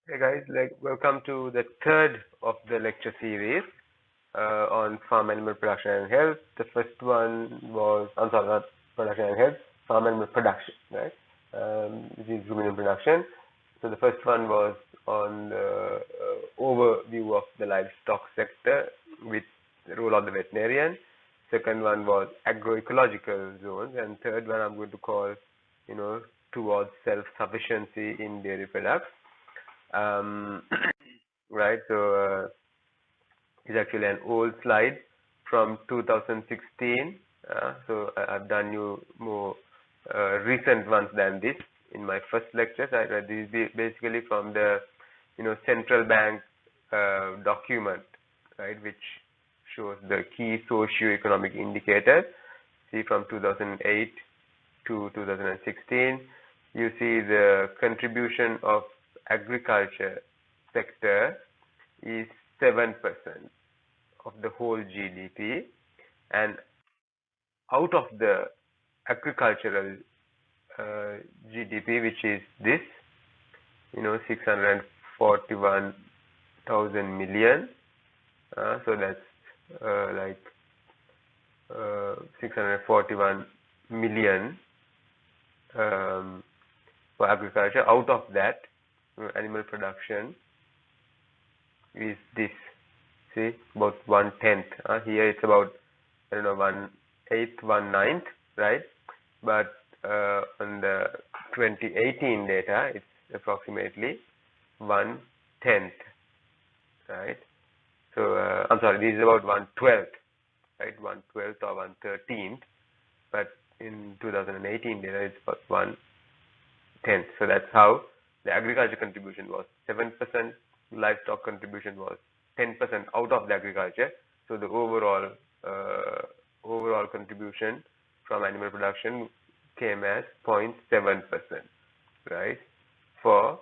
Hey guys, welcome to the third of the lecture series on farm animal production and health. The first one was, I'm sorry, not production and health, farm animal production, right? This is ruminant production. So the first one was on the overview of the livestock sector with the role of the veterinarian. Second one was agroecological zones, and third one I'm going to call, towards self-sufficiency in dairy products. Right, so it's actually an old slide from 2016. So I've done you more recent ones than this in my first lectures. I read this basically from the central bank document, right, which shows the key socio-economic indicators. See, from 2008 to 2016, you see the contribution of agriculture sector is 7% of the whole GDP, and out of the agricultural GDP, which is this, 641,000 million. So that's 641 million for agriculture. Out of that, animal production is this. See, about 1/10. Here it's about 1/8, 1/9, right? But on the 2018 data, it's approximately 1/10, right? So I'm sorry, this is about 1/12, right? 1/12 or 1/13, but in 2018 data, it's about 1/10. So that's how the agriculture contribution was 7%, livestock contribution was 10% out of the agriculture. So the overall contribution from animal production came as 0.7%, right, for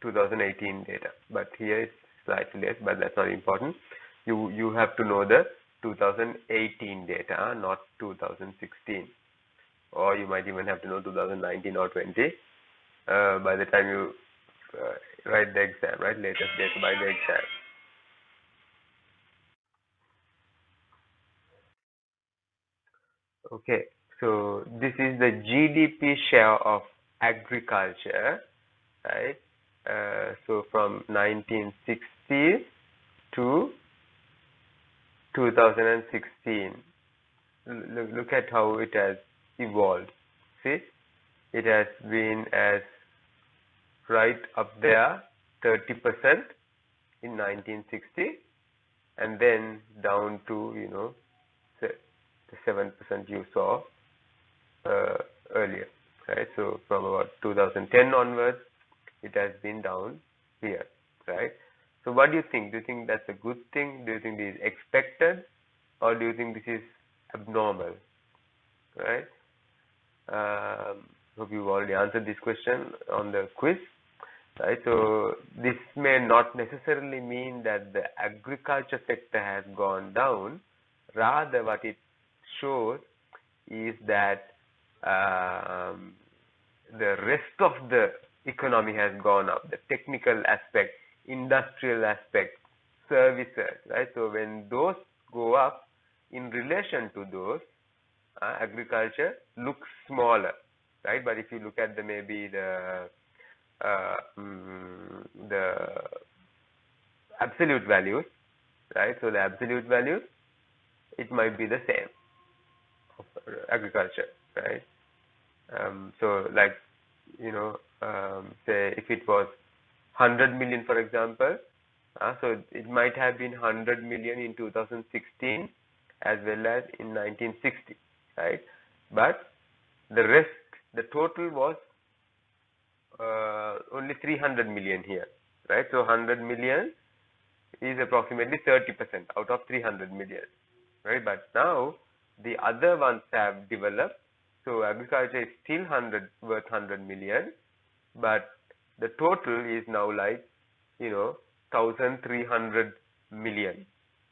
2018 data. But here it's slightly less, but that's not important. You have to know the 2018 data, not 2016, or you might even have to know 2019 or 20 by the time you write the exam, right? Latest data by the exam. Okay, so this is the GDP share of agriculture, right? So from 1960 to 2016. Look at how it has evolved. See, it has been as right up there, 30% in 1960, and then down to the 7% you saw earlier, right? So from about 2010 onwards, it has been down here, right? So what do you think? Do you think that's a good thing? Do you think this is expected, or do you think this is abnormal, right? Hope you've already answered this question on the quiz, right? So this may not necessarily mean that the agriculture sector has gone down. Rather, what it shows is that the rest of the economy has gone up. The technical aspect, industrial aspect, services, right? So when those go up, in relation to those, agriculture looks smaller, right? But if you look at maybe the absolute values, right? So the absolute values, it might be the same of agriculture, right? So like, say if it was 100 million, for example, so it might have been 100 million in 2016 as well as in 1960, right? But the rest, the total was only 300 million here, right? So 100 million is approximately 30% out of 300 million, right? But now the other ones have developed, so agriculture is still worth 100 million, but the total is now like 1,300 million.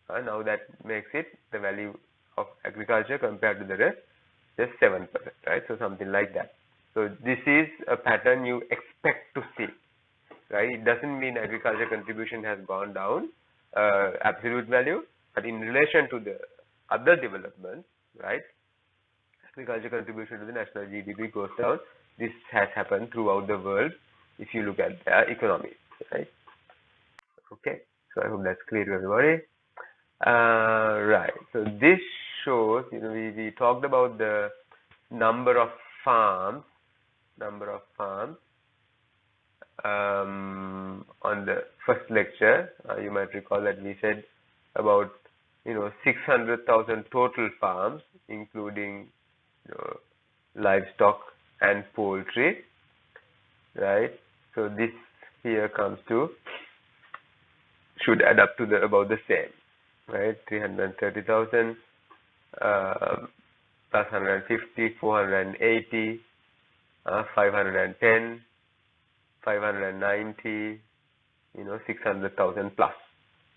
Now that makes it the value of agriculture compared to the rest just 7%, right? So something like that. So this is a pattern you expect to see, right? It doesn't mean agriculture contribution has gone down, absolute value, but in relation to the other developments, right? Agriculture contribution to the national GDP goes down. This has happened throughout the world if you look at their economy, right? Okay, so I hope that's clear to everybody. Right, so this shows, we talked about the number of farms on the first lecture. You might recall that we said about 600,000 total farms, including livestock and poultry, right? So this here comes to, should add up to about the same, right? 330,000 plus 150, 480, 510, 590, 600,000 plus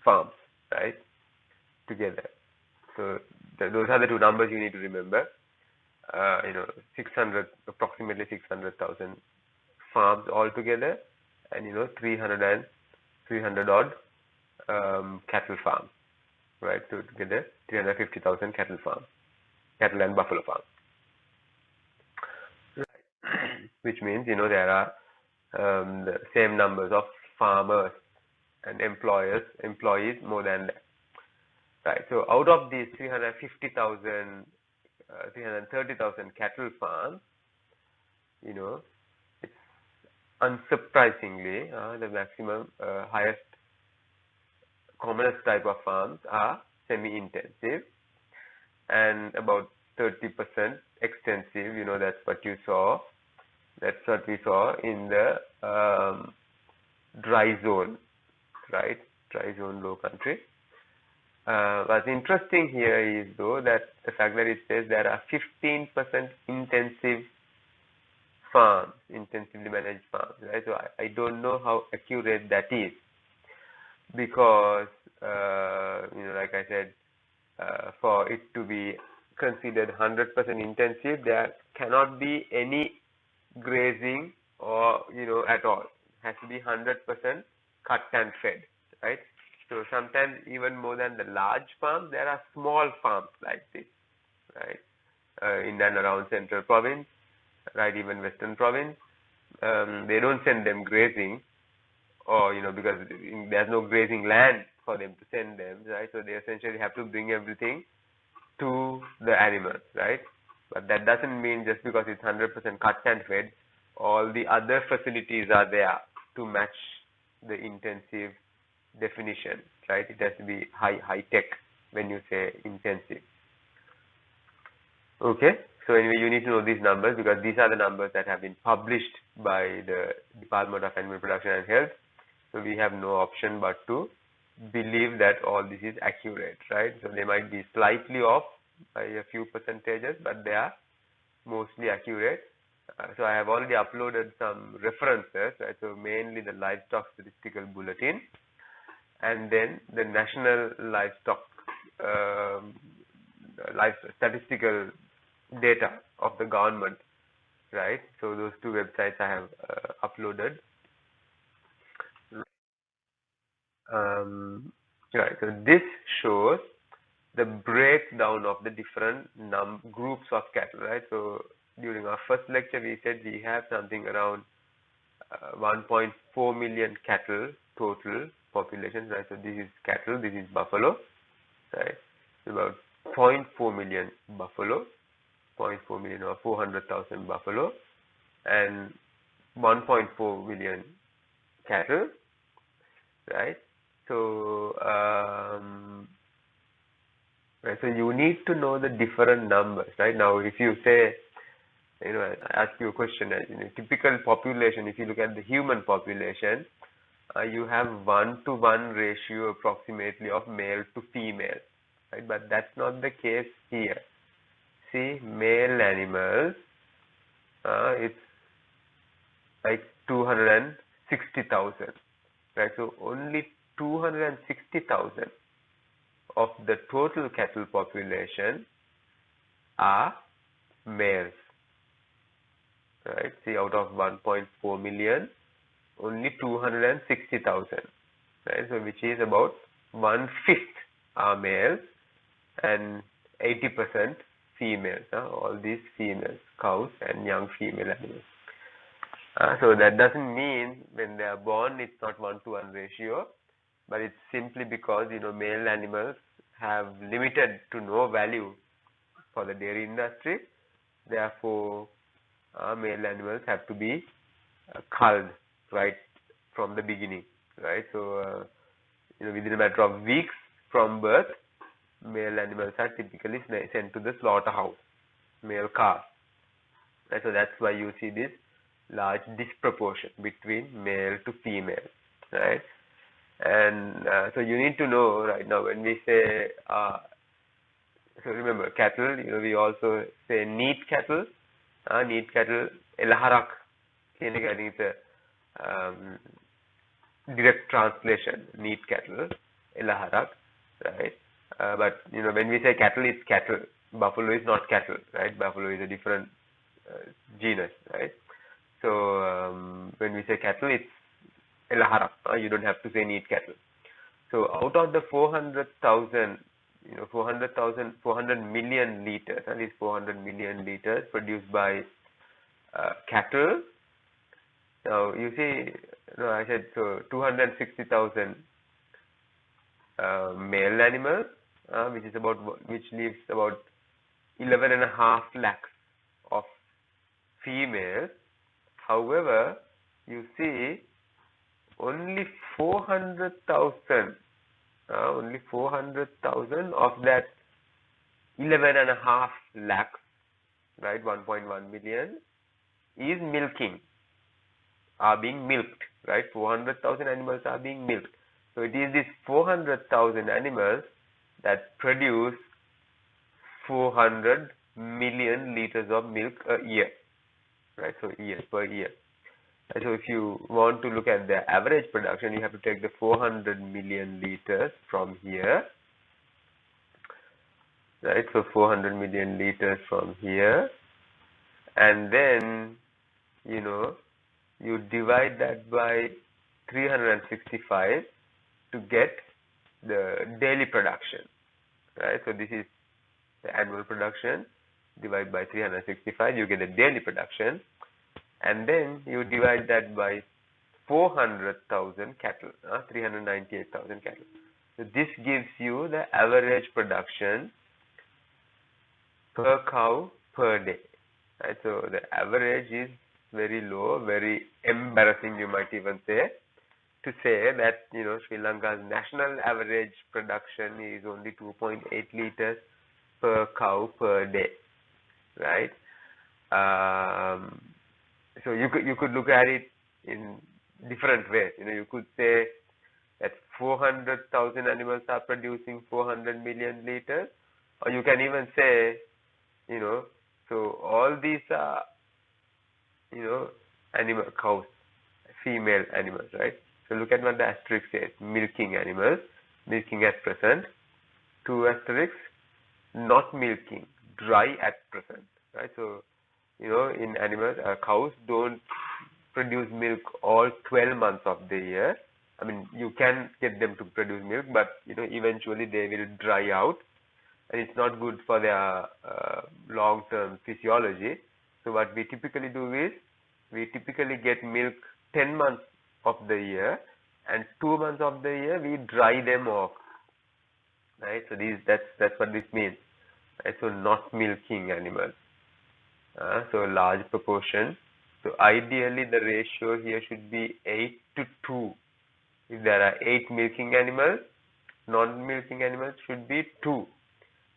farms, right? Together. So those are the two numbers you need to remember. approximately 600,000 farms altogether, and 300 odd cattle farms, right? So together 350,000 cattle and buffalo farms, right? Which means there are the same numbers of farmers and employees more than that, right? So out of these 350,000 330,000 cattle farms, it's unsurprisingly the maximum highest commonest type of farms are semi-intensive, and about 30% extensive. That's what we saw in the dry zone, right? Dry zone low country. What's interesting here is though that the fact that it says there are 15% intensive farms, intensively managed farms, right? So I don't know how accurate that is, because like I said, for it to be considered 100% intensive, there cannot be any grazing or at all. It has to be 100% cut and fed, right? So sometimes even more than the large farms, there are small farms like this, right? In and around Central Province, right? Even Western Province, they don't send them grazing, or because there's no grazing land for them to send them, right? So they essentially have to bring everything to the animals, right? But that doesn't mean just because it's 100% cut and fed, all the other facilities are there to match the intensive definition, right? It has to be high tech when you say intensive. Okay, so anyway, you need to know these numbers because these are the numbers that have been published by the Department of Animal Production and Health. So we have no option but to believe that all this is accurate, right? So they might be slightly off by a few percentages, but they are mostly accurate. So I have already uploaded some references, right? So mainly the Livestock Statistical Bulletin, and then the National Livestock Statistical Data of the government, right? So those two websites I have uploaded. Right, so this shows the breakdown of the different groups of cattle, right? So during our first lecture, we said we have something around 1.4 million cattle total population, right? So this is cattle, this is buffalo, right? So about 0.4 million buffalo, 0.4 million or 400,000 buffalo, and 1.4 million cattle, right? So right, so you need to know the different numbers, right? Now if you say, I ask you a question, typical population, if you look at the human population, you have 1-to-1 ratio approximately of male to female, right? But that's not the case here. See, male animals, it's like 260,000, right? So only 260,000 of the total cattle population are males, right? See, out of 1.4 million, only 260,000, right? So which is about 1/5 are males and 80% females. All these females, cows and young female animals. So that doesn't mean when they are born it's not 1-to-1 ratio, but it's simply because male animals have limited to no value for the dairy industry. Therefore, male animals have to be culled right from the beginning, right? So within a matter of weeks from birth, male animals are typically sent to the slaughterhouse, male calves. Right? So that's why you see this large disproportion between male to female, right? And so you need to know right now when we say, so remember cattle, we also say neat cattle, elaharak, I think it's a direct translation, neat cattle, elaharak, right? But when we say cattle, it's cattle. Buffalo is not cattle, right? Buffalo is a different genus, right? So when we say cattle, it's elaharak. You don't have to say neat cattle. So out of the 400,000, 400 million liters, at least 400 million liters produced by cattle. Now you see, I said so 260,000 male animals, which leaves about 11.5 lakhs of females. However, you see only 400,000 of that 11.5 lakhs, right, 1.1 million is being milked, right? 400,000 animals are being milked. So it is these 400,000 animals that produce 400 million liters of milk a year, right? So per year. And so if you want to look at the average production, you have to take the 400 million liters from here, right? So 400 million liters from here, and then you divide that by 365 to get the daily production, right? So this is the annual production, divide by 365, you get the daily production, and then you divide that by 400,000 cattle, 398,000 cattle. So this gives you the average production per cow per day, right? So the average is very low, very embarrassing, you might even say, to say that Sri Lanka's national average production is only 2.8 liters per cow per day, right? So you could look at it in different ways. You could say that 400,000 animals are producing 400 million liters, or you can even say, so all these are, animal cows, female animals, right? So look at what the asterisk says: milking animals, milking at present. 2 asterisks, not milking, dry at present, right? So in animals, cows don't produce milk all 12 months of the year. I mean, you can get them to produce milk, but eventually they will dry out, and it's not good for their long-term physiology. So what we typically do is we typically get milk 10 months of the year, and 2 months of the year we dry them off, right? So that's what this means, right? So not milking animals. So large proportion. So ideally the ratio here should be 8:2. If there are 8 milking animals, non-milking animals should be 2.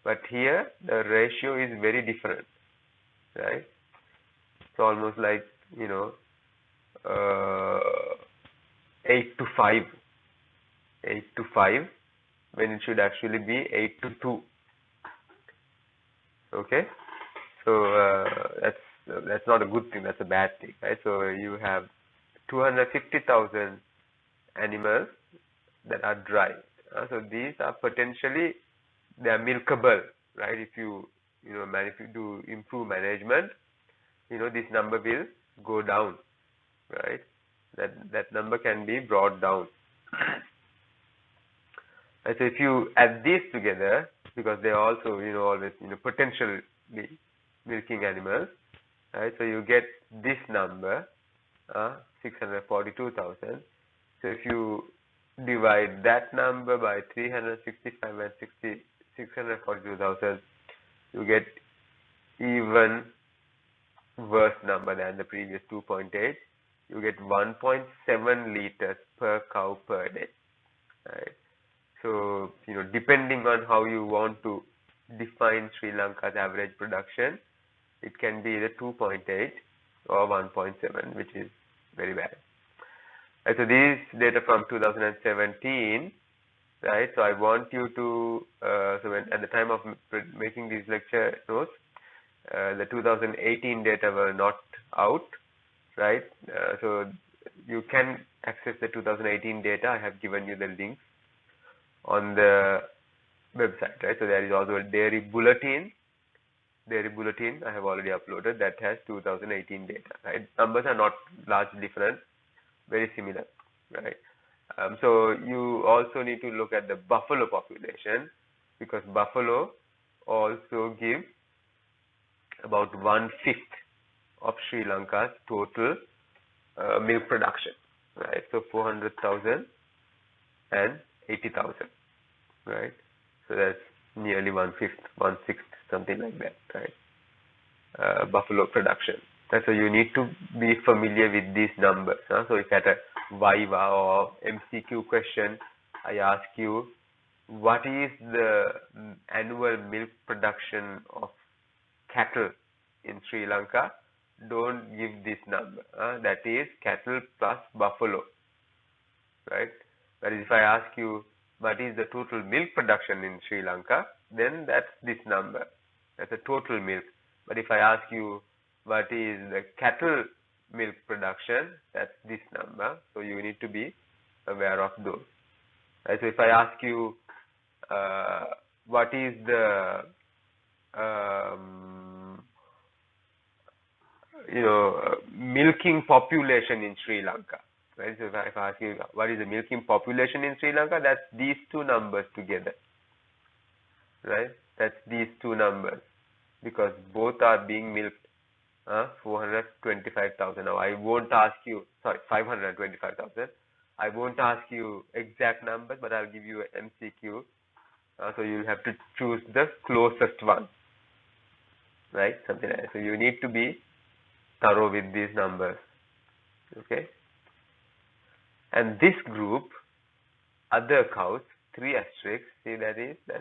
But here the ratio is very different, right? It's almost like 8:5, 8:5, when it should actually be 8:2. Okay, so that's not a good thing. That's a bad thing, right? So you have 250,000 animals that are dry. So these are potentially, they are milkable, right? If you do improve management, this number will go down, right? that number can be brought down. So if you add these together, because they are also always potentially milking animals, right? So you get this number, 642,000. So if you divide that number by 365 and 642,000, you get even worse number than the previous 2.8. You get 1.7 liters per cow per day, right? So depending on how you want to define Sri Lanka's average production, it can be either 2.8 or 1.7, which is very bad. Right, so these data from 2017, right? So I want you to at the time of making these lecture notes, the 2018 data were not out, right? So you can access the 2018 data. I have given you the link on the website, right? So there is also a dairy bulletin. I have already uploaded that has 2018 data, right? Numbers are not largely different, very similar, right? So you also need to look at the buffalo population, because buffalo also give about 1/5 of Sri Lanka's total milk production, right? So 400,000 and 80,000, right? So that's nearly 1/5, 1/6, something like that, right? Buffalo production. And so you need to be familiar with these numbers. So if at a Viva or MCQ question, I ask you, what is the annual milk production of cattle in Sri Lanka? Don't give this number. That is cattle plus buffalo, right? Whereas if I ask you, what is the total milk production in Sri Lanka, then that's this number. That's a total milk. But if I ask you, what is the cattle milk production, that's this number. So you need to be aware of those. Right? So if I ask you, what is the milking population in Sri Lanka, right? So if I ask you, what is the milking population in Sri Lanka, that's these two numbers together, right? That's these two numbers, because both are being milked. 425,000. Now I won't ask you, 525,000. I won't ask you exact numbers, but I'll give you an MCQ. So you'll have to choose the closest one, right? Something like that. So you need to be thorough with these numbers, okay? And this group, other cows, 3 asterisks, see that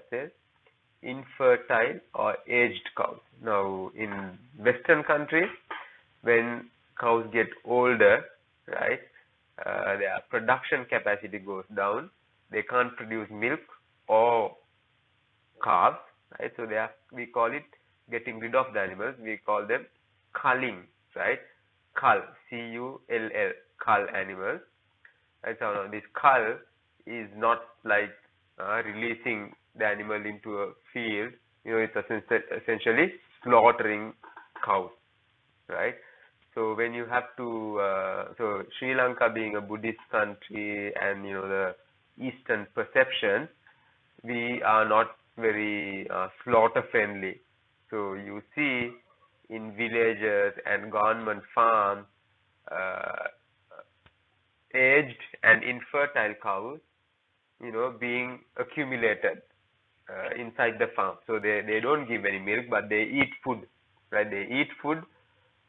says infertile or aged cows. Now in Western countries, when cows get older, right, their production capacity goes down. They can't produce milk or calves, right? So we call it getting rid of the animals. We call them culling, right? Cull, C-U-L-L, cull animals. Right? So now this cull is not like releasing the animal into a field. It's essentially slaughtering cows, right? So when you have to, so Sri Lanka being a Buddhist country, and the Eastern perception, we are not very slaughter friendly. So you see in villages and government farms, aged and infertile cows, being accumulated inside the farm. So they don't give any milk, but they eat food, right? They eat food.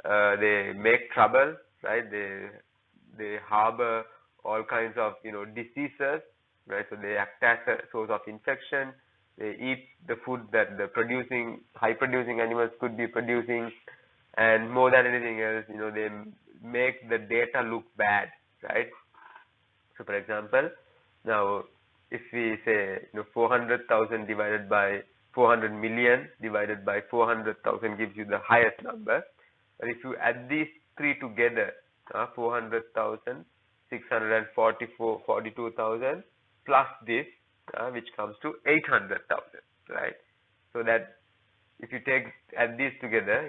They make trouble, right? They harbor all kinds of diseases, right? So they act as a source of infection. They eat the food that the high producing animals could be producing, and more than anything else, they make the data look bad, right? So for example, now if we say 400,000 divided by 400 million divided by 400,000 gives you the highest number. But if you add these three together, 400,000, 642,000 plus this, which comes to 800,000, right? So that if you add these together,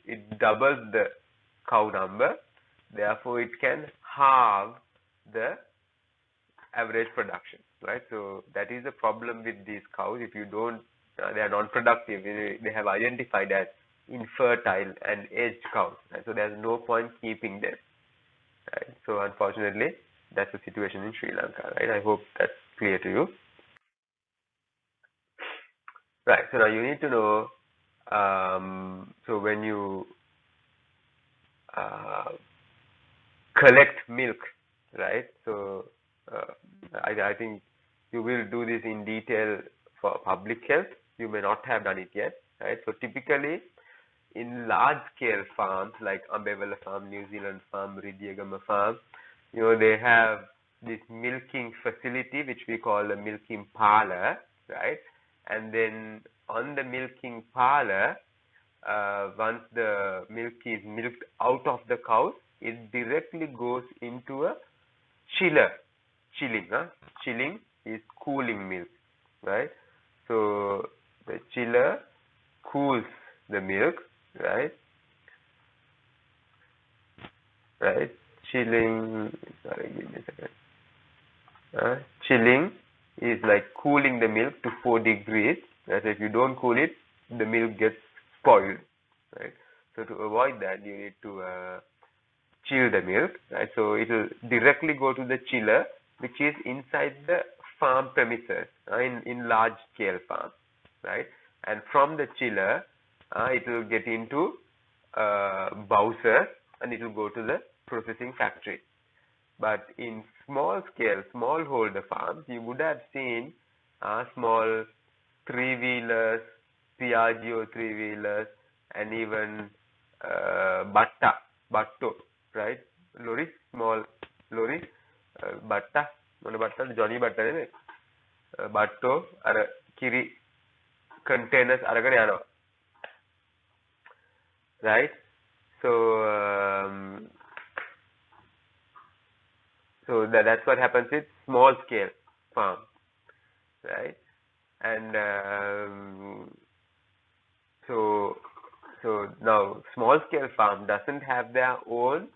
it doubles the cow number. Therefore, it can halve the average production, right? So that is the problem with these cows. If you don't, they are non-productive. They have identified as infertile and aged cows, right? So there's no point keeping them, right? So unfortunately, that's the situation in Sri Lanka, right? I hope that's clear to you. Right, so now you need to know, so when you collect milk, right? So I think you will do this in detail for public health. You may not have done it yet, right? So typically in large scale farms like Ambewala Farm, New Zealand Farm, Ridiyagama Farm, they have this milking facility which we call a milking parlor, right? And then on the milking parlor, once the milk is milked out of the cows, it directly goes into a chiller. Chilling is cooling milk, right? So the chiller cools the milk, right? Chilling, sorry, give me a second. Chilling is like cooling the milk to 4 degrees. Right? So if you don't cool it, the milk gets spoiled, right? So to avoid that, you need to chill the milk, right? So it will directly go to the chiller, which is inside the farm premises, in large scale farms, right? And from the chiller, it will get into Bowser and it will go to the processing factory. But in small scale, smallholder farms, you would have seen small three-wheelers, Piaggio three-wheelers, and even Batto, right? Lorry, small lorry, Batta, mana Batta, Johnny Batta නෙමෙයි. Batto, අර කිරි containers අරගෙන යනවා. Right? So that's what happens with small scale farm, right? And so now small scale farm doesn't have their own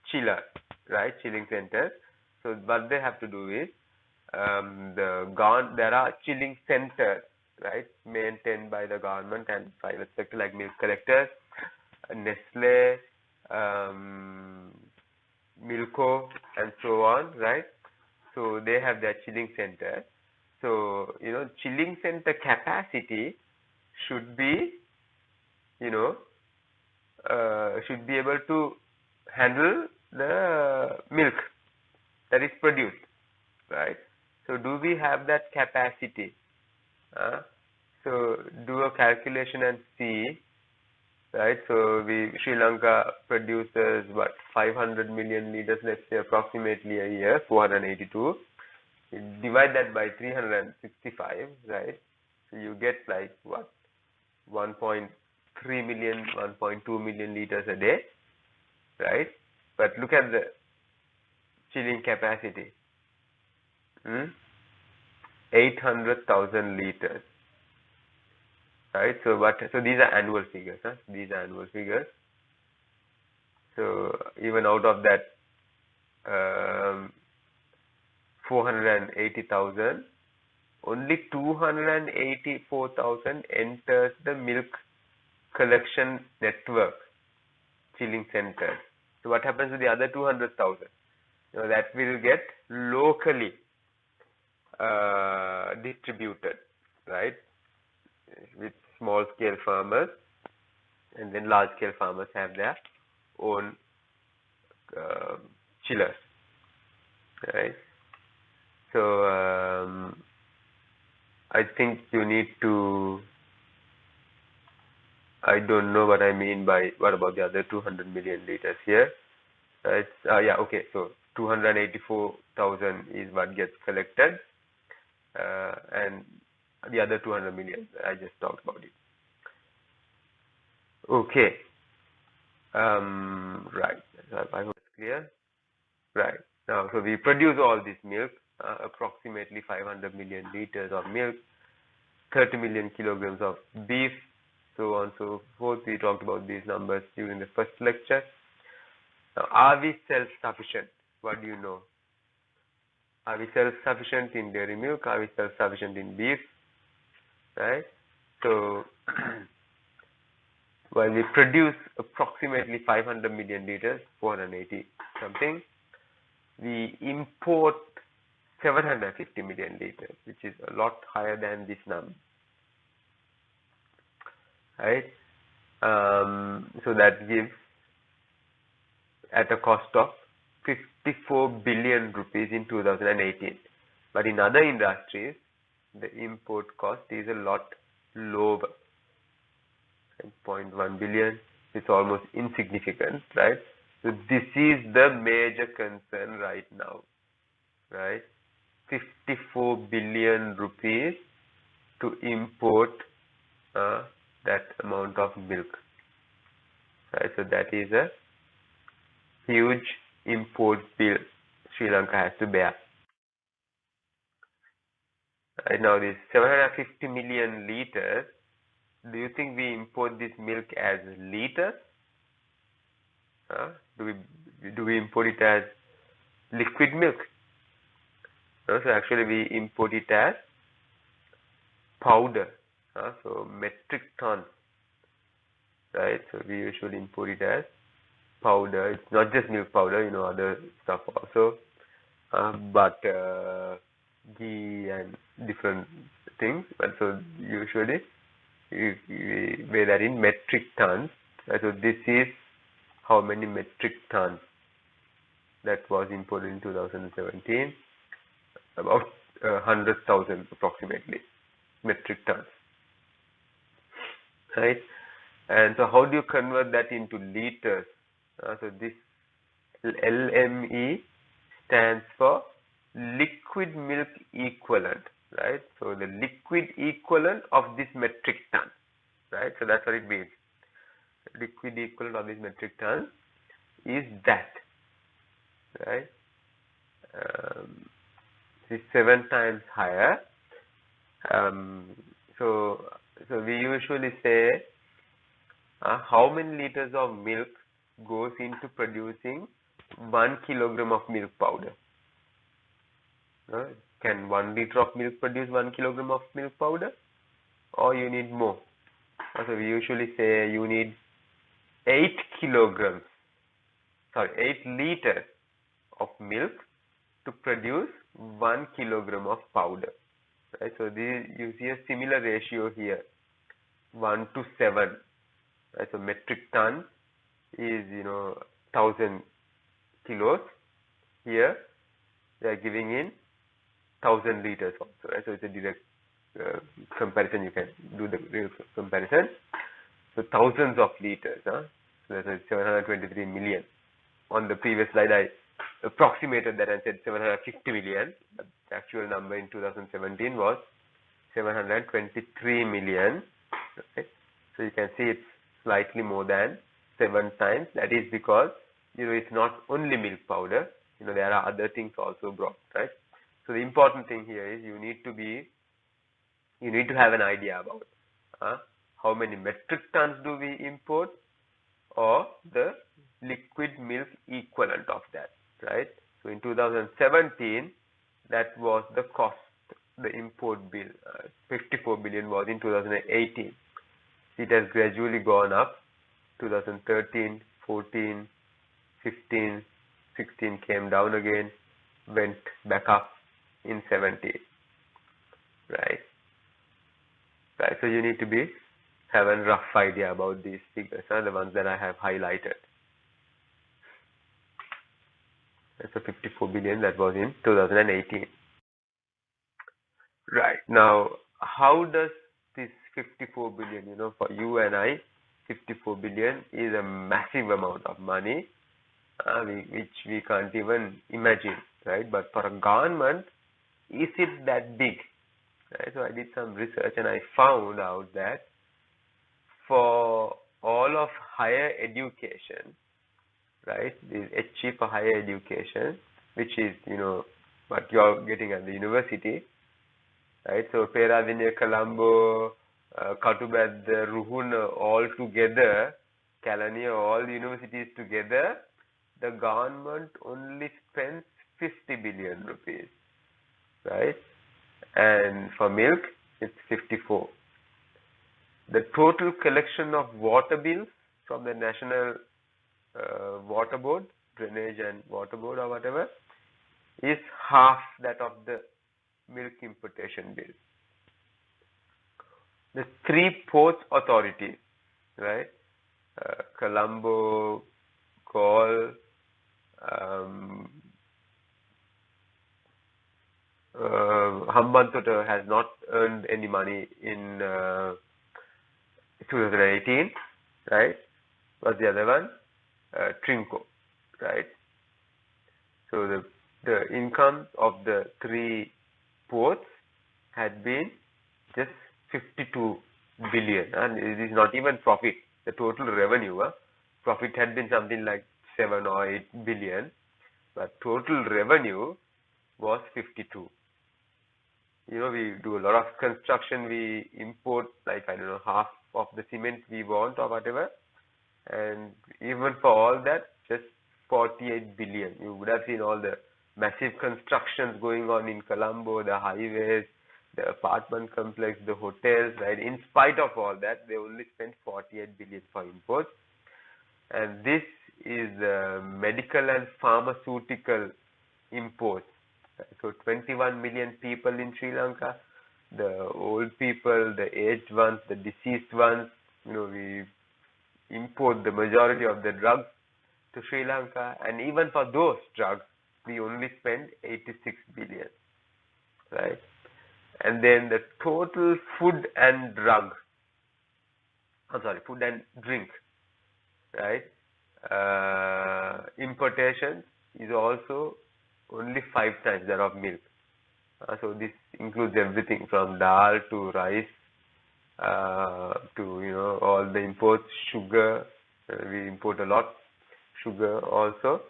chiller, right? Chilling centers. So what they have to do is there are chilling centers, right? Maintained by the government and private sector like milk collectors, Nestle, Milko, and so on, right? So they have their chilling center. So chilling center capacity should be should be able to handle the milk that is produced, right? So do we have that capacity? So do a calculation and see, right? So Sri Lanka produces 500 million liters, let's say approximately a year, 482. You divide that by 365, right? So you get like 1.3 million, 1.2 million liters a day, right? But look at the chilling capacity, 800,000 liters, right? So these are annual figures, These are annual figures. So even out of that 480,000, only 284,000 enters the milk collection network, chilling centers. So what happens to the other 200,000? That will get locally distributed, right? With small scale farmers, and then large scale farmers have their own chillers, right? So I think you need to, I don't know what I mean by what about the other 200 million liters here, right? Yeah, okay, so 284,000 is what gets collected, and the other 200 million, I just talked about it. Okay, right, I hope it's clear. Right, now, so we produce all this milk, approximately 500 million liters of milk, 30 million kilograms of beef, so on and so forth. We talked about these numbers during the first lecture. Now, are we self-sufficient? What do you know? Are we self-sufficient in dairy milk? Are we self-sufficient in beef? Right? So, while we produce approximately 500 million liters, 480 something, we import 750 million liters, which is a lot higher than this number. Right? So that gives at a cost of 54 billion rupees in 2018. But in other industries, the import cost is a lot lower. 0.1 billion is almost insignificant, right? So this is the major concern right now, right? 54 billion rupees to import that amount of milk, right? So that is a huge import bill Sri Lanka has to bear. Right now, this 750 million liters. Do you think we import this milk as liters? Do we import it as liquid milk? No, so actually we import it as powder. So metric tons, right? So we usually import it as powder. It's not just milk powder, other stuff also, but ghee and different things. But so usually we weigh that in metric tons. So this is how many metric tons that was imported in 2017. About 100,000 approximately metric tons, right? And so how do you convert that into liters? So this LME stands for liquid milk equivalent, right? So the liquid equivalent of this metric ton, right? So that's what it means. Liquid equivalent of this metric ton is that, right? Is 7 times higher. So we usually say how many liters of milk goes into producing 1 kilogram of milk powder. Can 1 liter of milk produce 1 kilogram of milk powder, or you need more? So we usually say you need 8 liters of milk to produce 1 kilogram of powder. Right? So you see a similar ratio here, 1 to 7. Right? So metric ton is 1,000 kilos. Here they are giving in 1,000 liters also. Right? So it's a direct comparison. You can do the real comparison. So thousands of liters. So that's 723 million. On the previous slide, I approximated that and said 750 million. But the actual number in 2017 was 723 million. Okay. So you can see it's slightly more than 7 times. That is because it's not only milk powder. There are other things also brought, right? So the important thing here is you need to have an idea about how many metric tons do we import, or the liquid milk equivalent of that, right? So in 2017, that was the cost, the import bill. 54 billion was in 2018. It has gradually gone up. 2013, 14, 15, 16 came down again, went back up in 17. Right. So you need to have a rough idea about these figures, the ones that I have highlighted. So 54 billion, that was in 2018. Right. Now, how does this 54 billion, for you and I, 54 billion is a massive amount of money, which we can't even imagine, right? But for a government, is it that big? Right? So I did some research and I found out that for all of higher education, right, the HE for higher education, which is, what you are getting at the university, right? So Peradeniya, Colombo, Katubedda, Ruhuna, all together, Kelaniya, all universities together, the government only spends 50 billion rupees, right? And for milk, it's 54. The total collection of water bills from the National Water Board, Drainage and Water Board or whatever, is half that of the milk importation bill. The three ports authorities, right? Colombo, Galle, Hambantota has not earned any money in 2018, right? What's the other one? Trinco, right? So the income of the three ports had been just 52 billion, and it is not even profit. The total revenue, profit had been something like 7 or 8 billion, but total revenue was 52. You know, we do a lot of construction, we import like, I don't know, half of the cement we want or whatever, and even for all that, just 48 billion. You would have seen all the massive constructions going on in Colombo, the highways, the apartment complex, the hotels, right? In spite of all that, they only spent 48 billion for imports. And this is medical and pharmaceutical imports. So 21 million people in Sri Lanka, the old people, the aged ones, the deceased ones, you know, we import the majority of the drugs to Sri Lanka, and even for those drugs, we only spend 86 billion, right? And then the total food and drink, right? Importation is also only 5 times that of milk. So this includes everything from dal to rice to, you know, all the imports, sugar. We import a lot sugar also.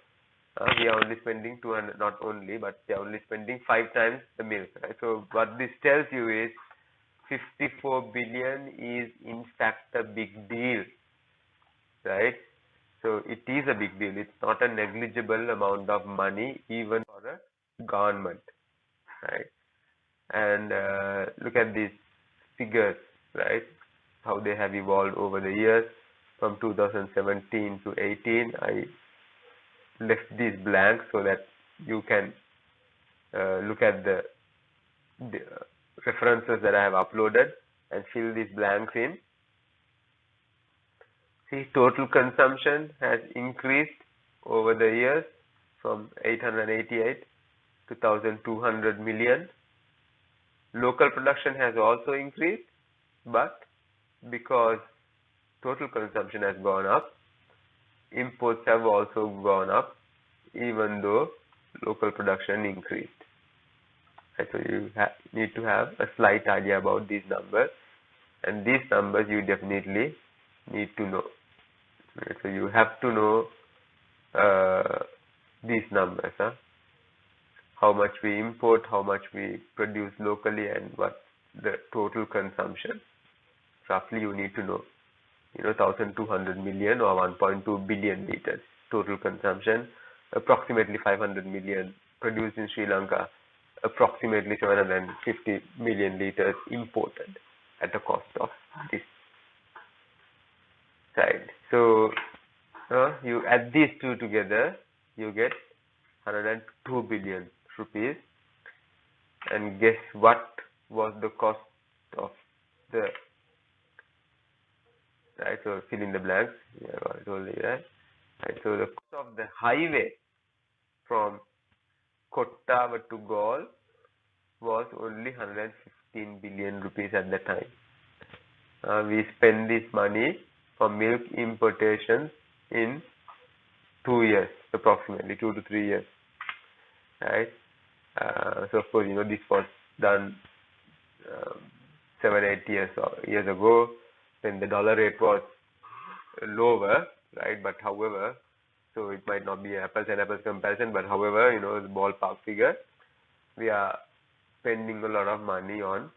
We are only spending 200, not only, but they are only spending 5 times the milk, right? So what this tells you is 54 billion is in fact a big deal, right? So it is a big deal. It's not a negligible amount of money even for a government, right? And look at these figures, right? How they have evolved over the years from 2017 to 18. I left these blank so that you can look at the references that I have uploaded and fill these blanks in. See, total consumption has increased over the years from 888 to 1,200 million. Local production has also increased, but because total consumption has gone up, imports have also gone up, even though local production increased. And so you need to have a slight idea about these numbers, and these numbers you definitely need to know. Right? So you have to know these numbers, how much we import, how much we produce locally, and what the total consumption. Roughly you need to know, 1,200 million or 1.2 billion liters total consumption, approximately 500 million produced in Sri Lanka, approximately 750 million liters imported at the cost of this side. So you add these two together, you get 102 billion rupees, and guess what was the cost of the, right? So fill in the blanks. Yeah, I told you that. Right. So the cost of the highway from Kottava to Galle was only 115 billion rupees at the time. We spend this money for milk importations in 2 years, approximately 2 to 3 years, right? So of course, this was done 7-8 years ago when the dollar rate was lower, right? But however, so it might not be apples and apples comparison, but however, the ballpark figure, we are spending a lot of money on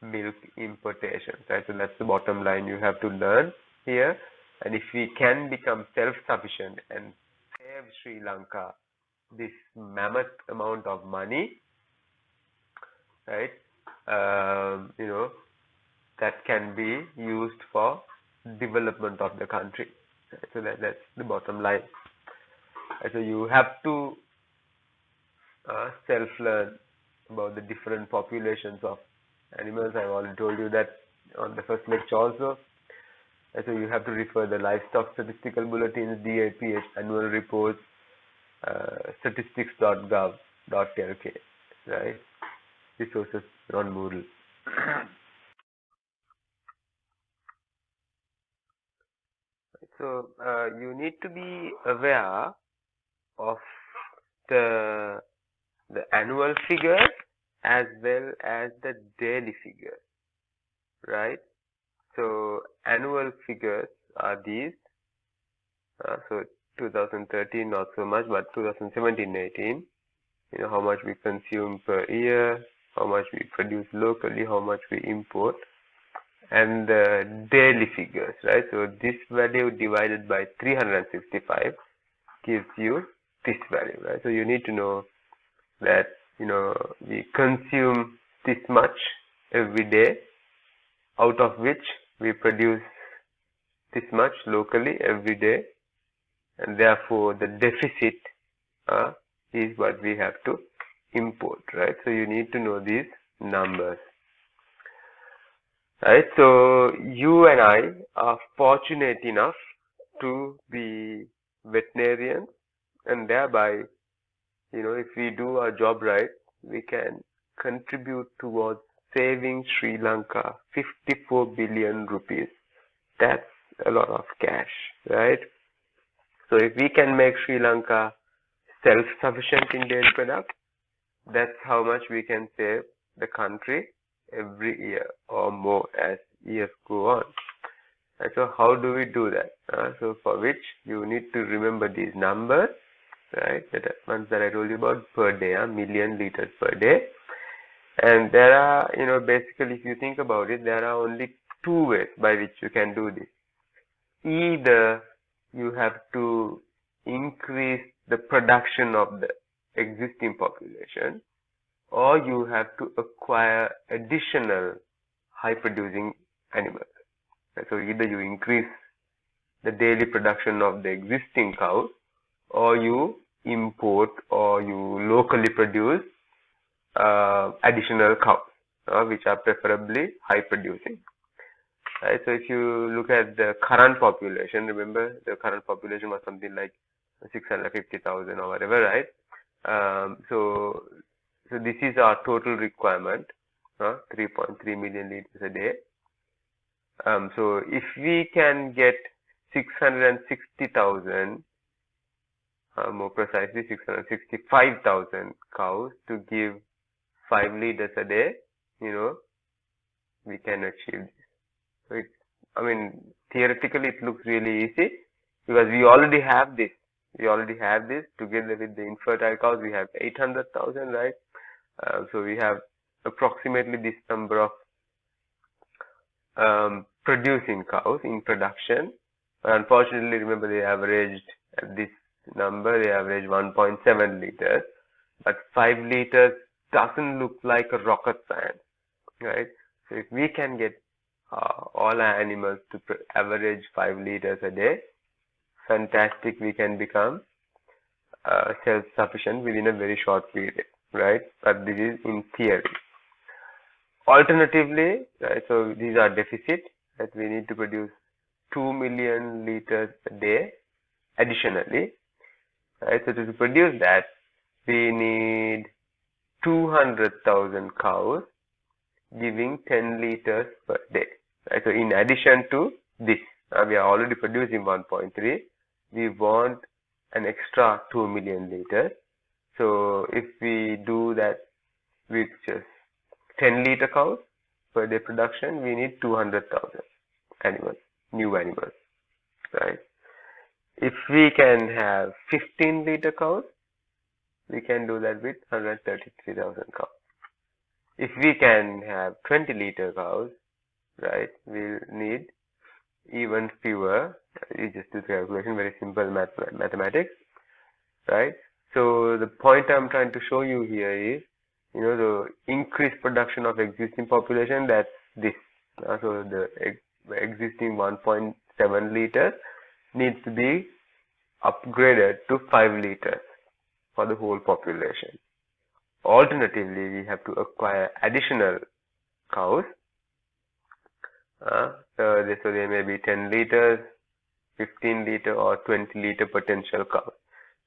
milk importation, right? So that's the bottom line you have to learn here. And if we can become self-sufficient and pay save Sri Lanka this mammoth amount of money, right? That can be used for development of the country. Right? So that's the bottom line. Right? So you have to self-learn about the different populations of animals. I've already told you that on the first lecture also. And so you have to refer the livestock statistical bulletins, DAPH annual reports, statistics.gov.lk, right? Resources on Moodle. So you need to be aware of the annual figures as well as the daily figures, right? So annual figures are these. So 2013 not so much, but 2017-18, how much we consume per year, how much we produce locally, how much we import, and the daily figures, right? So this value divided by 365 gives you this value, right? So you need to know that we consume this much every day, out of which we produce this much locally every day, and therefore the deficit is what we have to import, right? So you need to know these numbers, right? So you and I are fortunate enough to be veterinarians, and thereby, if we do our job right, we can contribute towards saving Sri Lanka 54 billion rupees. That's a lot of cash, right? So if we can make Sri Lanka self-sufficient in dairy products, that's how much we can save the country every year or more as years go on. And so how do we do that? So for which you need to remember these numbers, right? The ones that I told you about per day, million liters per day. And there are, basically if you think about it, there are only two ways by which you can do this. Either you have to increase the production of the existing population, or you have to acquire additional high producing animals. So either you increase the daily production of the existing cows, or you import or you locally produce additional cows, which are preferably high producing. Right, so if you look at the current population, remember the current population was something like 650,000 or whatever, right? So this is our total requirement, 3.3 million liters a day. So if we can get 660,000, more precisely 665,000 cows to give 5 liters a day, we can achieve this. So theoretically it looks really easy because we already have this. Together with the infertile cows. We have 800,000, right? So we have approximately this number of producing cows in production. But unfortunately, remember they averaged at this number. They average 1.7 liters, but 5 liters doesn't look like a rocket science, right? So if we can get all our animals to average 5 liters a day, fantastic, we can become self-sufficient within a very short period, right? But this is in theory. Alternatively, right, so these are deficit, that we need to produce 2 million liters a day additionally, right? So to produce that, we need 200,000 cows giving 10 liters per day. Right? So in addition to this, we are already producing 1.3. We want an extra 2 million liters. So if we do that with just 10 liter cows per day production, we need 200,000 animals, new animals, right? If we can have 15 liter cows, we can do that with 133,000 cows. If we can have 20 liter cows, right, we'll need even fewer. You just do the calculation, very simple mathematics. right? So the point I'm trying to show you here is, the increased production of existing population, that's this. So the existing 1.7 liters needs to be upgraded to 5 liters for the whole population. Alternatively, we have to acquire additional cows. So there may be 10 liters, 15 liter or 20 liter potential cows.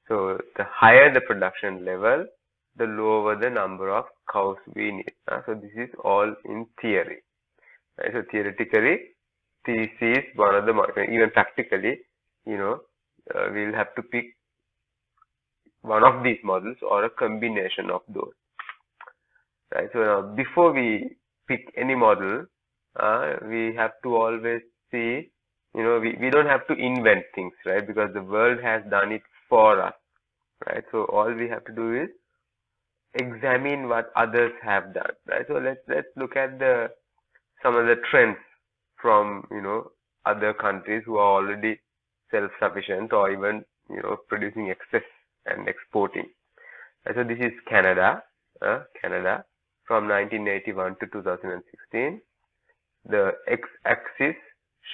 So the higher the production level, the lower the number of cows we need. So this is all in theory. Right? So theoretically, this is one of the models. Even practically, we'll have to pick one of these models or a combination of those. Right? So now, before we pick any model, we have to always see, we don't have to invent things, right? Because the world has done it for us, right? So all we have to do is examine what others have done, right? So let's look at some of the trends from other countries who are already self-sufficient or even producing excess and exporting. And so this is Canada, from 1981 to 2016. The x-axis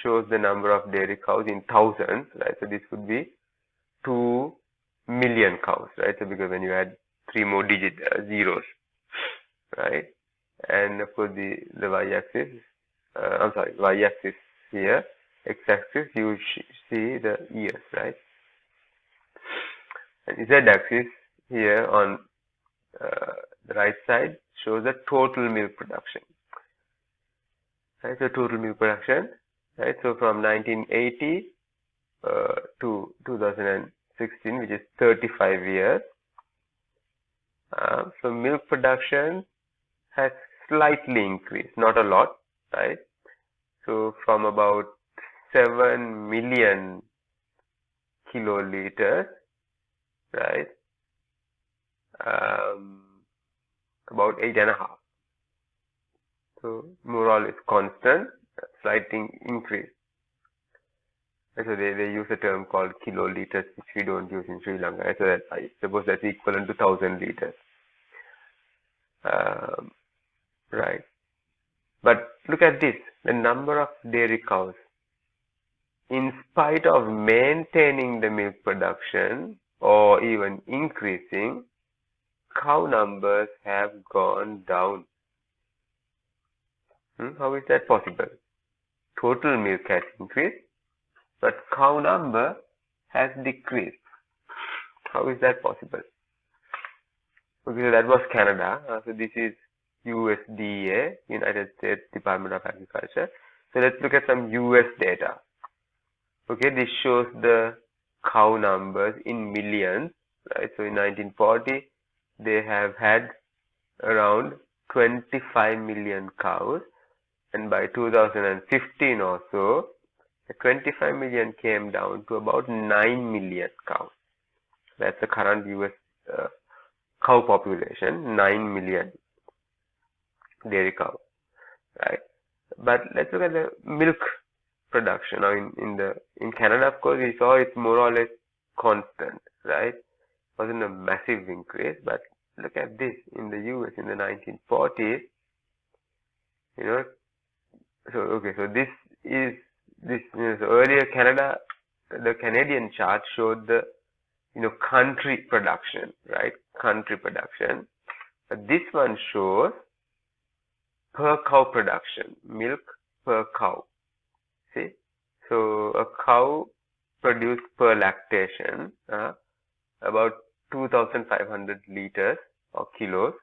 shows the number of dairy cows in thousands, right? So this would be 2 million cows, right? So because when you add 3 more digit zeros, right? And of course the y-axis, y-axis here, x-axis you see the years, right? And z-axis here on the right side shows the total milk production. Right, so total milk production, right? So from 1980 to 2016, which is 35 years. So milk production has slightly increased, not a lot, right? So from about 7 million kiloliters, right? About 8.5. So more or less constant, slight increase. And so they use a term called kiloliters, which we don't use in Sri Lanka. So that I suppose that's equivalent to 1,000 liters. Right. But look at this, the number of dairy cows. In spite of maintaining the milk production or even increasing, cow numbers have gone down. How is that possible? Total milk has increased, but cow number has decreased. How is that possible? Okay, so that was Canada. So this is USDA, United States Department of Agriculture. So let's look at some US data. Okay, this shows the cow numbers in millions, right? So in 1940, they have had around 25 million cows. And by 2015 or so, the 25 million came down to about 9 million cows. That's the current US cow population, 9 million dairy cows, right? But let's look at the milk production. Now in Canada, of course, we saw it's more or less constant, right? Wasn't a massive increase, but look at this in the US in the 1940s, So this is so earlier Canada, the Canadian chart showed the country production, right? Country production. But this one shows per cow production, milk per cow. See, so a cow produced per lactation about 2,500 liters or kilos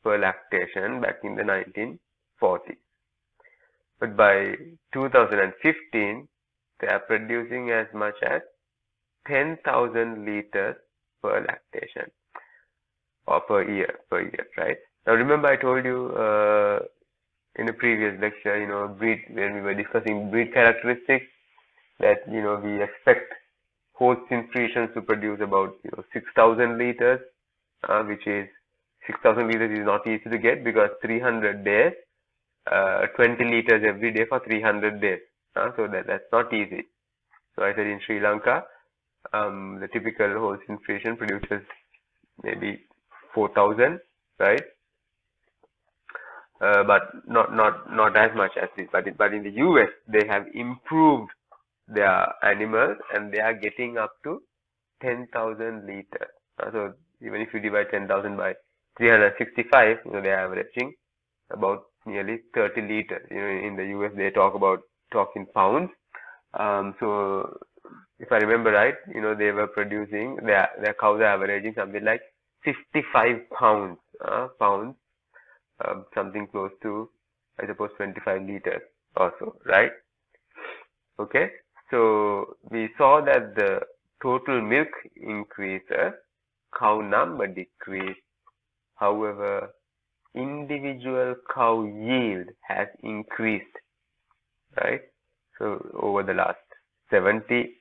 per lactation back in the 1940s. But by 2015, they are producing as much as 10,000 liters per lactation or per year, right? Now remember I told you in a previous lecture, when we were discussing breed characteristics, that we expect Holstein Friesians to produce about 6,000 liters, which is 6,000 liters is not easy to get because 300 days. 20 liters every day for 300 days. So that's not easy. So I said in Sri Lanka, The typical Holstein Friesian produces maybe 4,000, right? But not as much as this. But in the US, they have improved their animals and they are getting up to 10,000 liters. So even if you divide 10,000 by 365, they are averaging about nearly 30 liters. In the US, they talk in pounds. So if I remember right, they were producing their cows are averaging something like 55 pounds, something close to, I suppose, 25 liters or so, right? Okay, so we saw that the total milk increases, cow number decreased. However, individual cow yield has increased, right? So over the last 70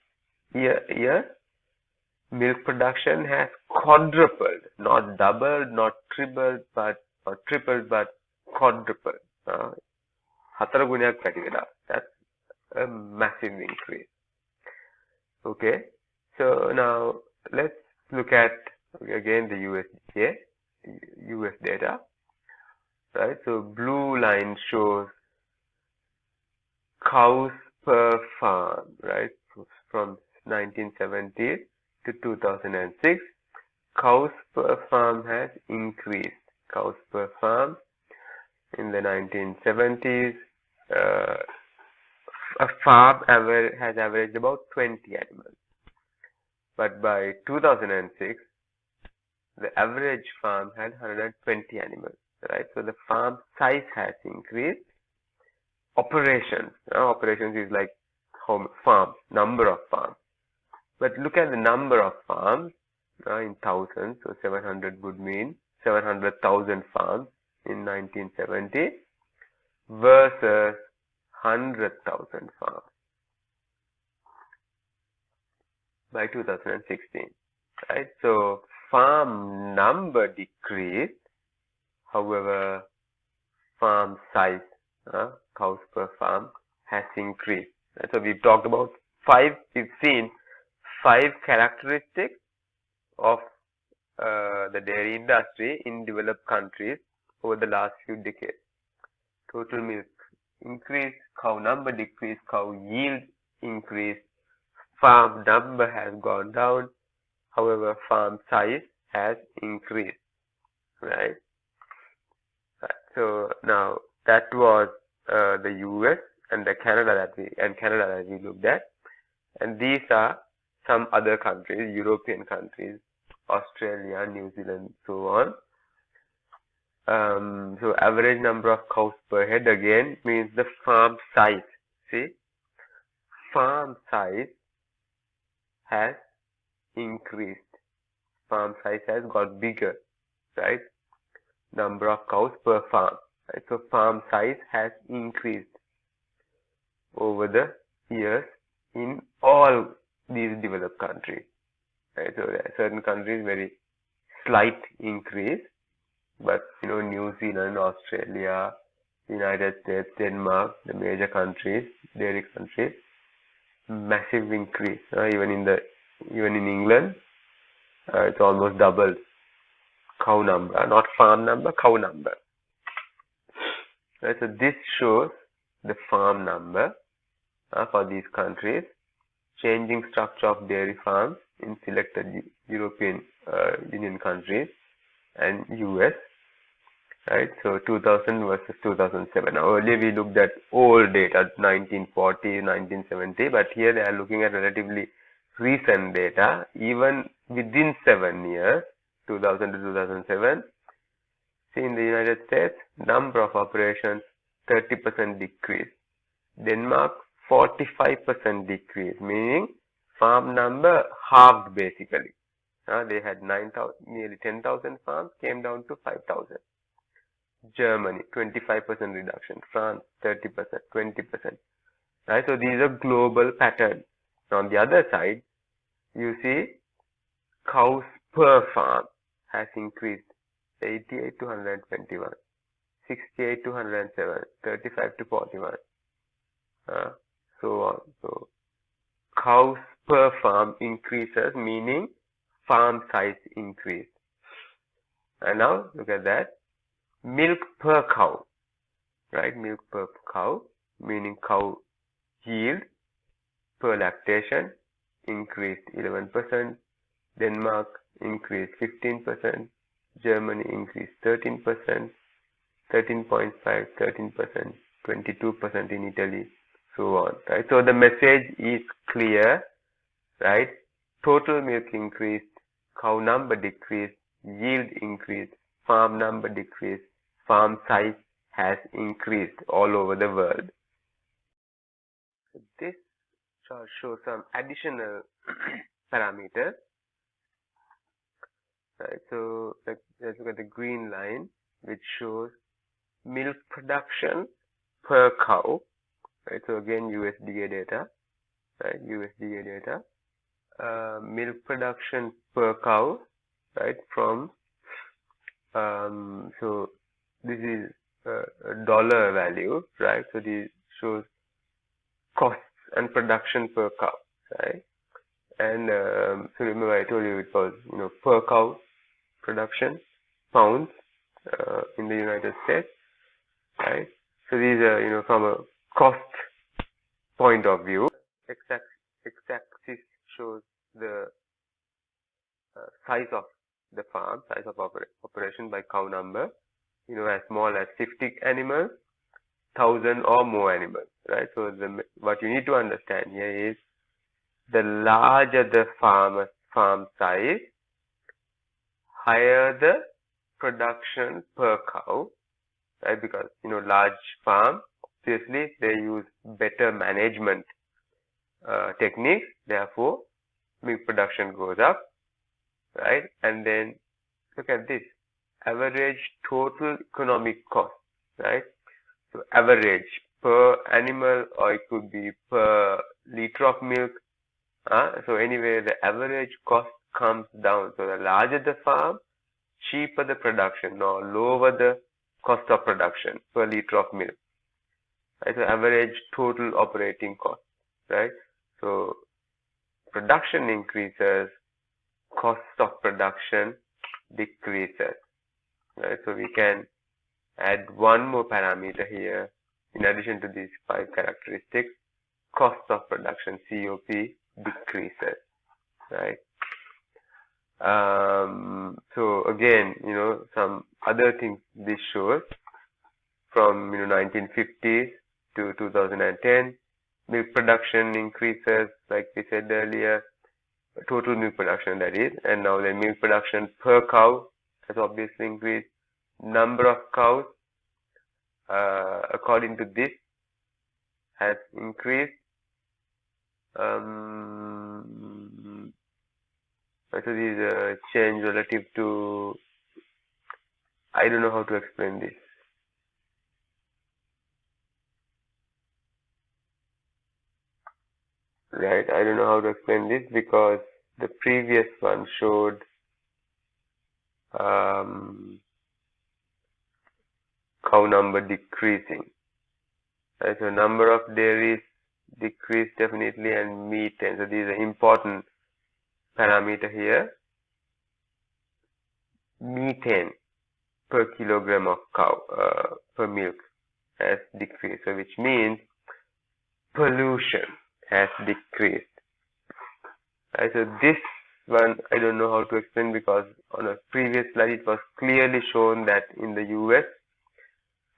years, milk production has quadrupled, not doubled, not tripled, but quadrupled. හතර ගුණයක් වැඩි වෙලා. That's a massive increase. Okay, so now let's look at again the US data, right? So blue line shows cows per farm, right? From 1970 to 2006, cows per farm has increased. Cows per farm in the 1970s, a farm has averaged about 20 animals. But by 2006, the average farm had 120 animals, right? So the farm size has increased. Operations is like farms, number of farms. But look at the number of farms in thousands. So 700 would mean 700,000 farms in 1970 versus 100,000 farms by 2016, right? So farm number decreased, however, farm size, cows per farm, has increased. Right? So we've seen five characteristics of the dairy industry in developed countries over the last few decades. Total milk increased, cow number decreased, cow yield increased, farm number has gone down, however, farm size has increased, right? So now that was the US and Canada that we looked at, and these are some other countries, European countries, Australia, New Zealand, so on. So average number of cows per head again means the farm size. See, farm size has increased. Farm size has got bigger, right? Number of cows per farm. Right? So farm size has increased over the years in all these developed countries. Right? So there are certain countries very slight increase, but New Zealand, Australia, United States, Denmark, the major countries, dairy countries, massive increase. Even in England, it's almost doubled. Cow number, not farm number, cow number. Right, so this shows the farm number for these countries, changing structure of dairy farms in selected European Union countries and US, right? So 2000 versus 2007. Now earlier we looked at old data, 1940, 1970, but here they are looking at relatively recent data, even within 7 years, 2000 to 2007. See, in the United States, number of operations 30% decrease. Denmark 45% decrease, meaning farm number halved basically. They had nearly 10,000 farms, came down to 5,000. Germany 25% reduction. France 30%, 20%. Right, so these are global patterns. On the other side, you see cows per farm has increased 88 to 121, 68 to 107, 35 to 41, so on. So cows per farm increases, meaning farm size increase. And now look at that. Milk per cow, right? Milk per cow, meaning cow yield per lactation increased 11%. Denmark increased 15%. Germany increased 13%. 13.5, 13%, 22% in Italy, so on, right? So the message is clear, right? Total milk increased, cow number decreased, yield increased, farm number decreased, farm size has increased all over the world. So this chart shows some additional parameters, right? So let's look at the green line, which shows milk production per cow, right? So again, USDA data, right? USDA data. Milk production per cow, right? From so this is a dollar value, right? So this shows costs and production per cow, right? And so remember I told you it was per cow production, pounds in the United States. Right. So these are, from a cost point of view. X-axis shows the size of the farm, size of operation by cow number. As small as 50 animals, 1,000 or more animals. Right. So what you need to understand here is the larger the farm size, higher the production per cow. Right, because large farm, obviously they use better management techniques, therefore milk production goes up, right? And then look at this, average total economic cost, right? So average per animal, or it could be per liter of milk. So anyway, the average cost comes down. So the larger the farm, cheaper the production, or lower the cost of production per liter of milk. Right? So average total operating cost, right? So production increases, cost of production decreases, right? So we can add one more parameter here in addition to these 5 characteristics. Cost of production, COP, decreases, right? So again, some other things this shows from 1950s to 2010, milk production increases, like we said earlier, total milk production that is, and now the milk production per cow has obviously increased. Number of cows, according to this, has increased. So this is a change relative to, I don't know how to explain this. Right, I don't know how to explain this because the previous one showed cow number decreasing. Right, so number of dairies decreased definitely, and meat, and so these are important parameter here. Methane per kilogram of cow per milk has decreased, so which means pollution has decreased. Right, so this one I don't know how to explain because on a previous slide it was clearly shown that in the US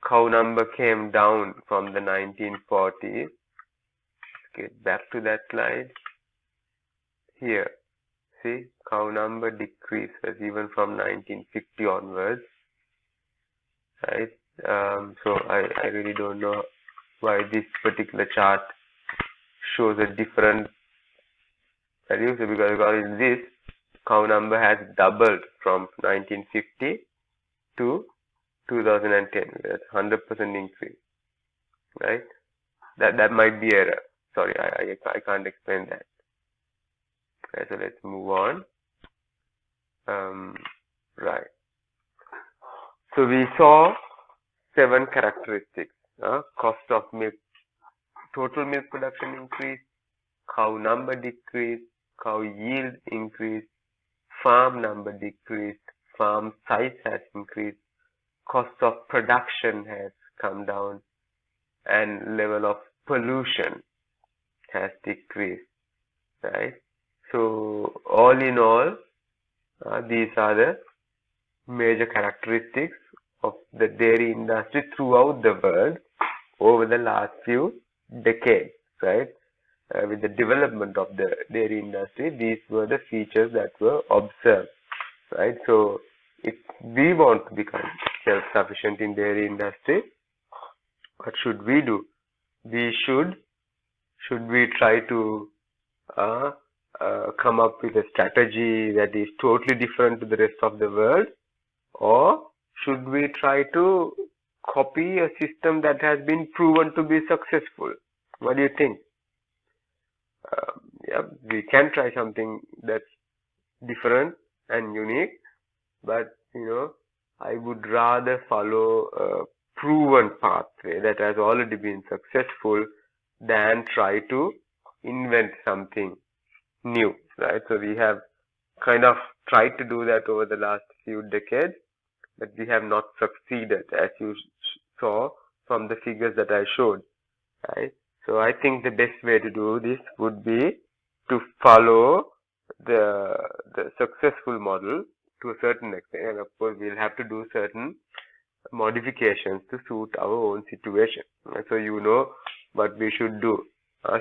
cow number came down from the 1940s. Get back to that slide. Here, see, cow number decreases even from 1950 onwards. Right, so I really don't know why this particular chart shows a different value. So because in this, cow number has doubled from 1950 to 2010. That's 100% increase, right? That might be error. Sorry, I can't explain that. Okay, so let's move on. Right. So we saw 7 characteristics. Cost of milk, total milk production increase, cow number decreased, cow yield increased, farm number decreased, farm size has increased, cost of production has come down, and level of pollution has decreased, right? So all in all, these are the major characteristics of the dairy industry throughout the world over the last few decades, right? With the development of the dairy industry, these were the features that were observed, right? So if we want to become self-sufficient in dairy industry, what should we do? We should we try to come up with a strategy that is totally different to the rest of the world, or should we try to copy a system that has been proven to be successful? What do you think? Yeah, we can try something that's different and unique, but I would rather follow a proven pathway that has already been successful than try to invent something new, right? So we have kind of tried to do that over the last few decades, but we have not succeeded, as you saw from the figures that I showed, right? So I think the best way to do this would be to follow the successful model to a certain extent, and of course we'll have to do certain modifications to suit our own situation. So what we should do.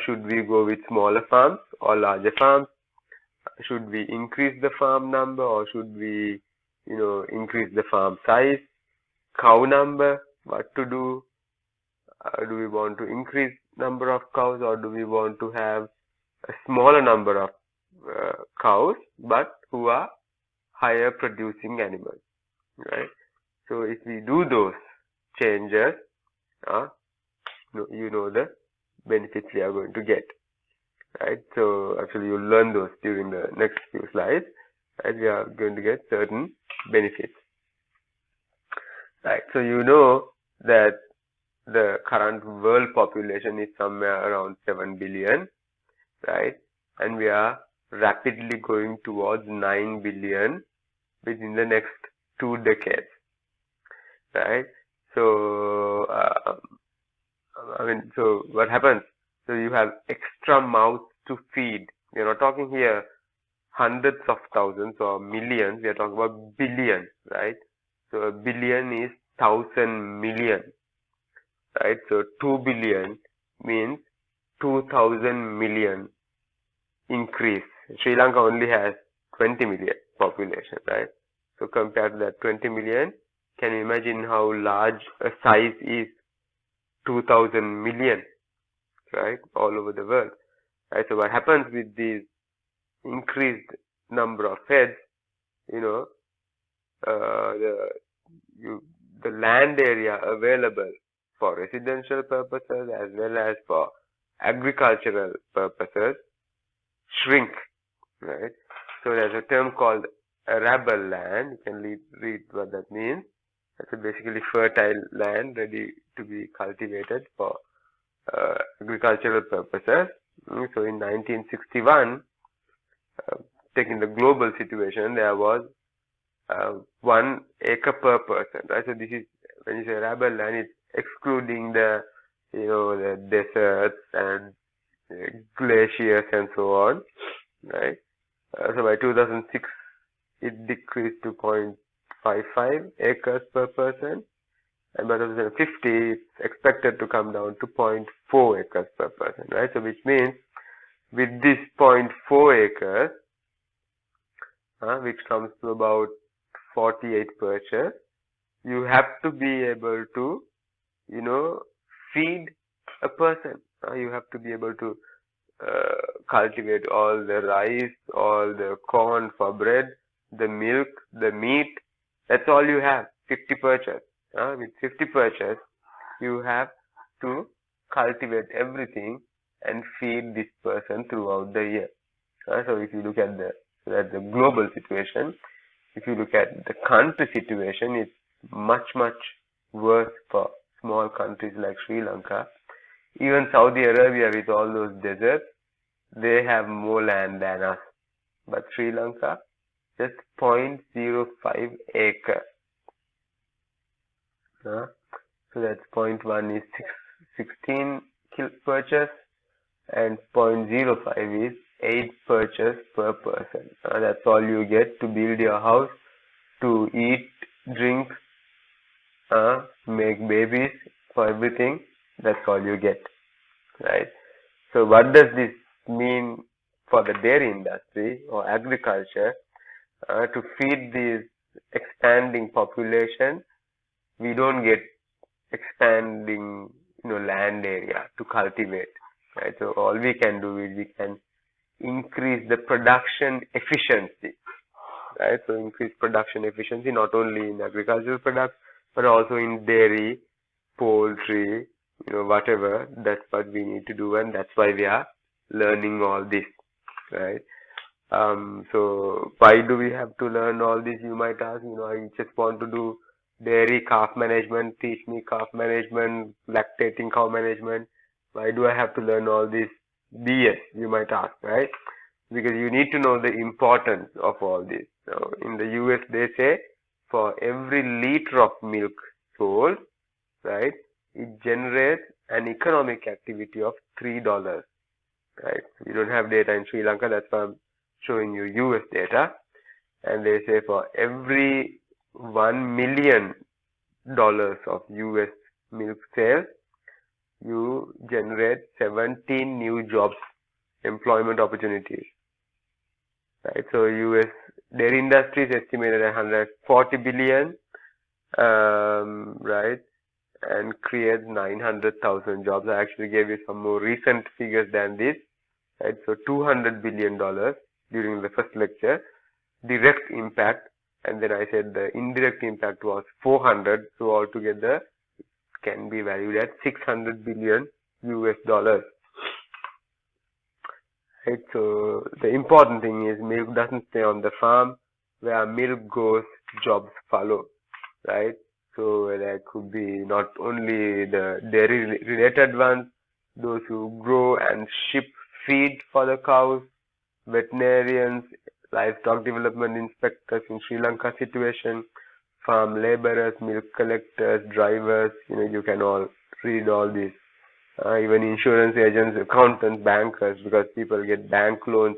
Should we go with smaller farms or larger farms? Should we increase the farm number, or should we increase the farm size? Cow number, what to do? Do we want to increase number of cows, or do we want to have a smaller number of cows but who are higher producing animals, right? So if we do those changes, the benefits we are going to get, right? So actually you'll learn those during the next few slides, right? We are going to get certain benefits, right? So that the current world population is somewhere around 7 billion, right? And we are rapidly going towards 9 billion within the next 2 decades, right? So so what happens? So you have extra mouths to feed. We are not talking here hundreds of thousands or millions. We are talking about billions, right? So a billion is 1,000 million, right? So 2 billion means 2,000 million increase. Sri Lanka only has 20 million population, right? So compared to that 20 million, can you imagine how large a size is 2,000 million, right? All over the world, right? So what happens with these increased number of heads, the land area available for residential purposes as well as for agricultural purposes shrink, right? So there's a term called arable land. You can read what that means. That's basically fertile land ready to be cultivated for agricultural purposes. So in 1961, taking the global situation, there was 1 acre per person, right? So this is, when you say arable land, it's excluding the deserts and glaciers and so on, right? So by 2006, it decreased to 0.55 acres per person, and by 2050, it's expected to come down to 0.4 acres per person, right? So which means with this 0.4 acres, which comes to about 48 perches, you have to be able to, feed a person. You have to be able to cultivate all the rice, all the corn for bread, the milk, the meat. That's all you have, 50 perches. With 50 perches, you have to cultivate everything and feed this person throughout the year. So if you look at the global situation, if you look at the country situation, it's much, much worse for small countries like Sri Lanka. Even Saudi Arabia, with all those deserts, they have more land than us. But Sri Lanka, just 0.05 acre. So that's 0.1 is 16 purchase and 0.05 is 8 purchase per person. That's all you get to build your house, to eat, drink, make babies, for everything. That's all you get, right? So what does this mean for the dairy industry or agriculture? To feed this expanding population, we don't get expanding, land area to cultivate, right? So all we can do is we can increase the production efficiency, right? So increase production efficiency not only in agricultural products but also in dairy, poultry, whatever. That's what we need to do, and that's why we are learning all this, right? So why do we have to learn all this, you might ask? I just want to do dairy calf management, teach me calf management, lactating cow management. Why do I have to learn all this BS, you might ask, right? Because you need to know the importance of all this. So in the US, they say for every liter of milk sold, right, it generates an economic activity of $3, right? We don't have data in Sri Lanka, that's why I'm showing you US data. And they say for every $1 million of US milk sales, you generate 17 new jobs, employment opportunities, right? So US dairy industry is estimated at 140 billion, right, and creates 900,000 jobs. I actually gave you some more recent figures than this, right? So $200 billion during the first lecture, direct impact, and then I said the indirect impact was 400, so altogether it can be valued at 600 billion US dollars. Right, so the important thing is milk doesn't stay on the farm. Where milk goes, jobs follow, right? So there could be not only the dairy related ones, those who grow and ship feed for the cows, veterinarians, livestock development inspectors in Sri Lanka situation, farm laborers, milk collectors, drivers, you can all read all this. Even insurance agents, accountants, bankers, because people get bank loans,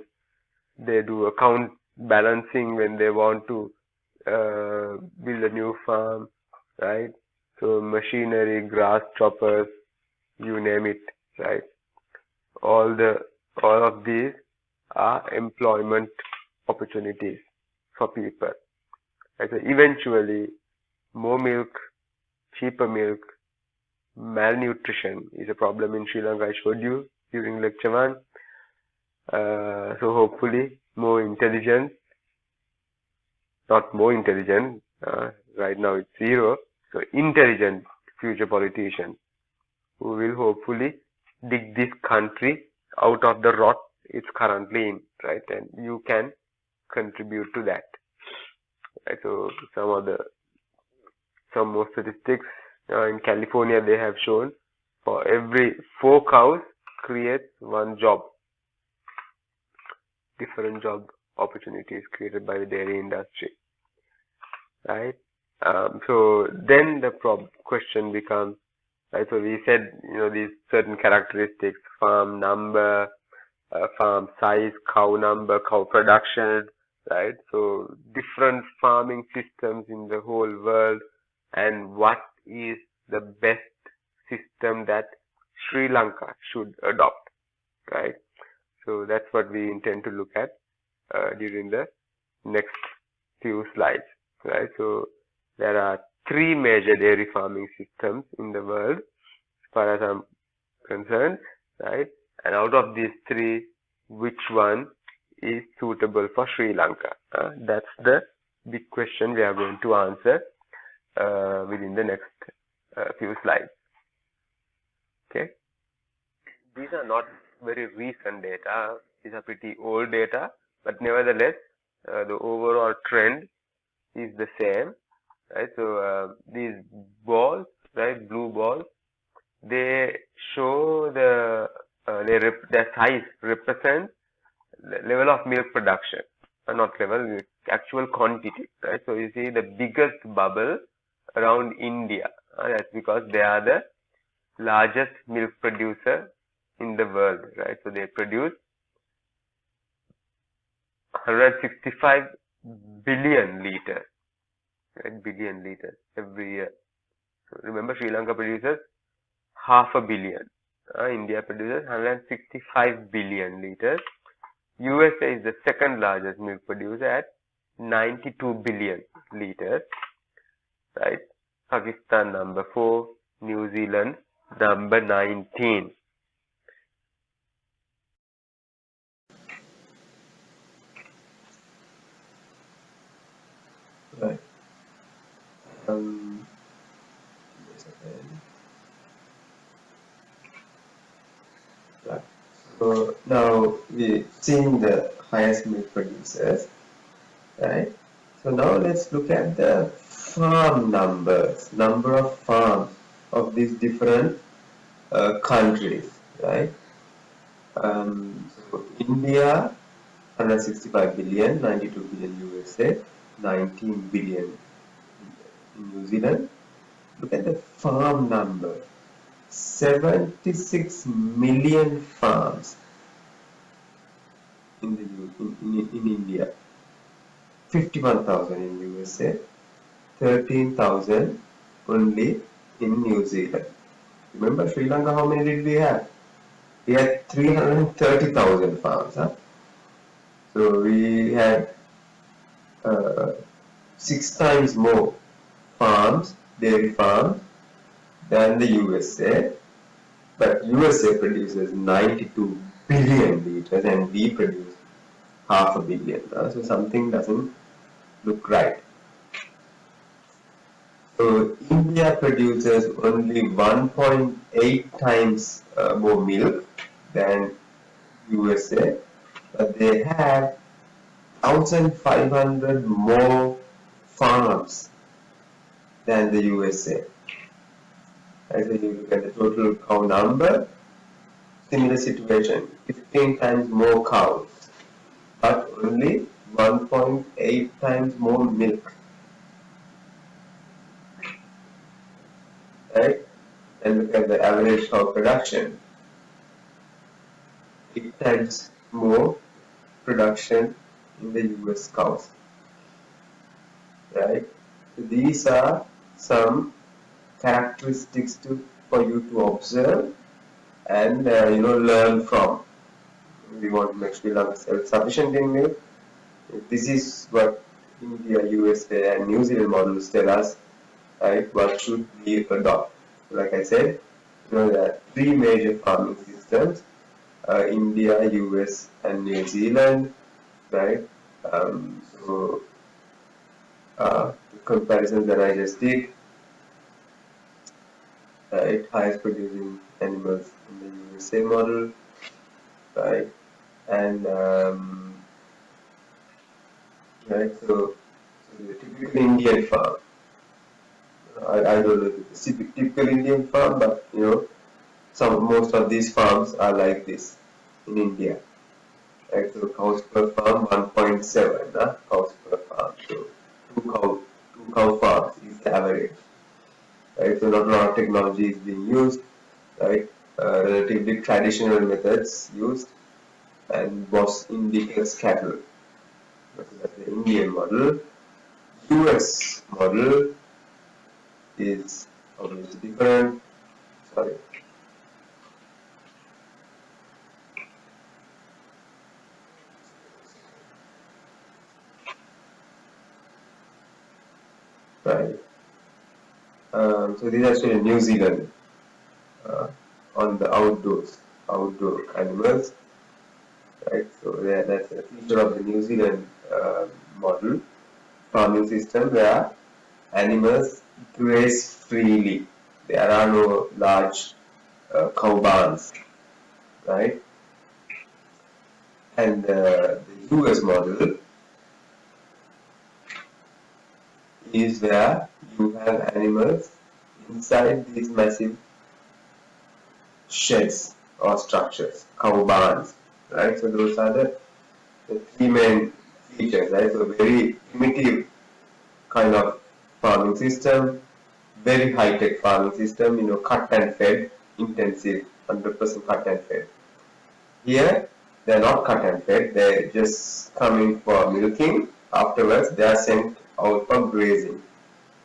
they do account balancing when they want to build a new farm, right? So machinery, grass choppers, you name it, right? All of these are employment opportunities for people. Right? So eventually, more milk, cheaper milk, malnutrition is a problem in Sri Lanka. I showed you during lecture 1. So hopefully more intelligence, not more intelligent, right now it's 0. So intelligent future politicians who will hopefully dig this country out of the rot it's currently in, right? And you can contribute to that. Right? So some more statistics. In California, they have shown for every 4 cows creates 1 job. Different job opportunities created by the dairy industry, right? So then the question becomes, right? So we said, these certain characteristics: farm number, farm size, cow number, cow production, right? So different farming systems in the whole world, and what is the best system that Sri Lanka should adopt, right? So that's what we intend to look at during the next few slides, right? So there are 3 major dairy farming systems in the world, as far as I'm concerned, right? And out of these 3, which one is suitable for Sri Lanka? That's the big question we are going to answer within the next few slides. Okay. These are not very recent data. These are pretty old data, but nevertheless, the overall trend is the same, right? So these balls, right, blue balls, they show the their size represents level of milk production, not level, actual quantity, right? So you see the biggest bubble around India. That's because they are the largest milk producer in the world, right? So they produce 165 billion liters, right? Billion liters every year. So remember, Sri Lanka produces half a billion. India produces 165 billion liters. USA is the second largest milk producer at 92 billion liters, right? Pakistan number 4, New Zealand number 19. Right. Yes, okay. Right. So now we're seeing the highest milk producers, right? So now let's look at the farm numbers, number of farms of these different countries, right? So India, 165 billion, 92 billion USA, 19 billion in New Zealand. Look at the farm number, 76 million farms in in India, 51,000 in USA, 13,000 only in New Zealand. Remember Sri Lanka, how many did we have? We had 330,000 farms. Huh? So we had uh, 6 times more farms, dairy farms, than the USA. But USA produces 92 billion liters and we produce half a billion. So something doesn't look right. So India produces only 1.8 times more milk than USA, but they have 1,500 more farms than the USA. As you look at the total cow number, similar situation, 15 times more cows, but only 1.8 times more milk, right? And look at the average cow production, 8 times more production in the US cows, right? So these are some characteristics for you to observe and learn from. We want to make Sri Lanka self-sufficient in milk. This is what India, USA, and New Zealand models tell us, right? What should we adopt? Like I said, there are 3 major farming systems: India, US, and New Zealand, right? So the comparisons that I just did, right? Highest producing animals in the USA model, right? And right, so the typical Indian farm. I don't know the typical Indian farm, but most of these farms are like this in India. Right, so cows per farm 1.7 cows per farm. So two cow farms is the average. Right, so not a lot of technology is being used. Right, relatively traditional methods used, and boss indicates cattle. That's the Indian model. US model is obviously different. Sorry. Right. So these are actually New Zealand uh, on the outdoor animals. Right. So that's a feature of the New Zealand model farming system where animals graze freely. There are no large cow barns, right? And the US model is where you have animals inside these massive sheds, or structures, cow barns, right? So those are the three main features, right? So very primitive kind of farming system, very high-tech farming system, cut and fed, intensive, 100% cut and fed. Here, they're not cut and fed, they're just coming for milking. Afterwards, they are sent out for grazing.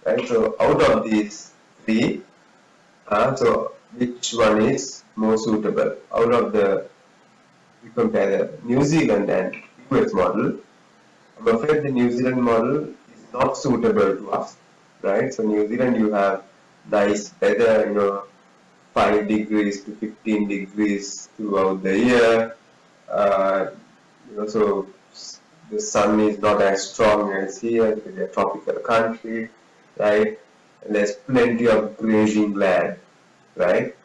Right? So, out of these three, so which one is more suitable? Out of we compare the New Zealand and US model. I'm afraid the New Zealand model is not suitable to us, right? So New Zealand, you have nice weather, 5 degrees to 15 degrees throughout the year. So the sun is not as strong as here because it's a tropical country, right? And there's plenty of grazing land, right?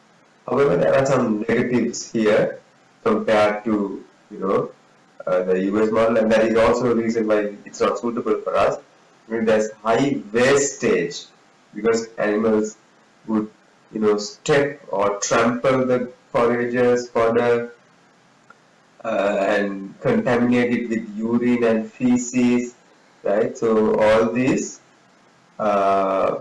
However, there are some negatives here compared to, the US model, and that is also a reason why it's not suitable for us. I mean, there's high wastage because animals would, step or trample the foragers, fodder, and contaminate it with urine and feces, right? So all these uh,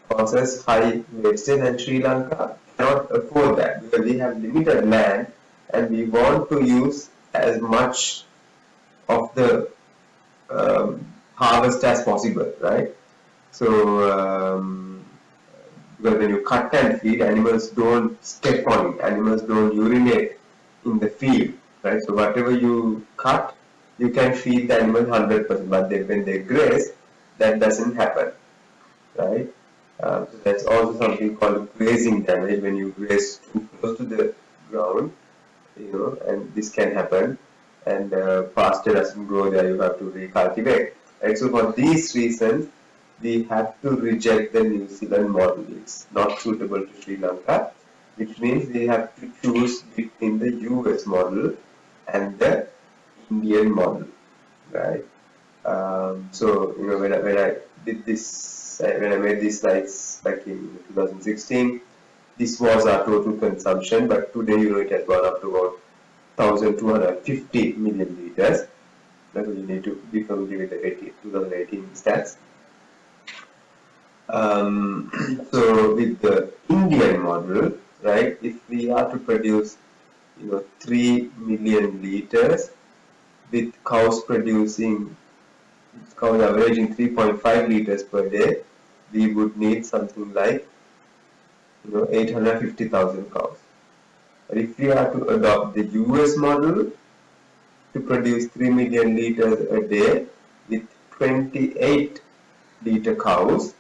causes high wastage, and Sri Lanka cannot afford that because we have limited land and we want to use as much of the harvest as possible, right? So, because when you cut and feed, animals don't step on it, animals don't urinate in the field, right? So, whatever you cut, you can feed the animal 100%, but when they graze, that doesn't happen, right? So that's also something called grazing damage when you graze too close to the ground, and this can happen, and pasture doesn't grow there, you have to recultivate, right? So for these reasons, we have to reject the New Zealand model. It's not suitable to Sri Lanka, which means we have to choose between the US model and the Indian model, right? So when I did this, when I made these slides back in 2016, this was our total consumption, but today it has gone up to about 1,250 million liters. That's what you need to be familiar with the 2018 stats. So with the Indian model, right, if we are to produce 3 million liters with cows averaging 3.5 liters per day, we would need something like 850,000 cows. But if we are to adopt the US model to produce 3 million liters a day with 28 liter cows,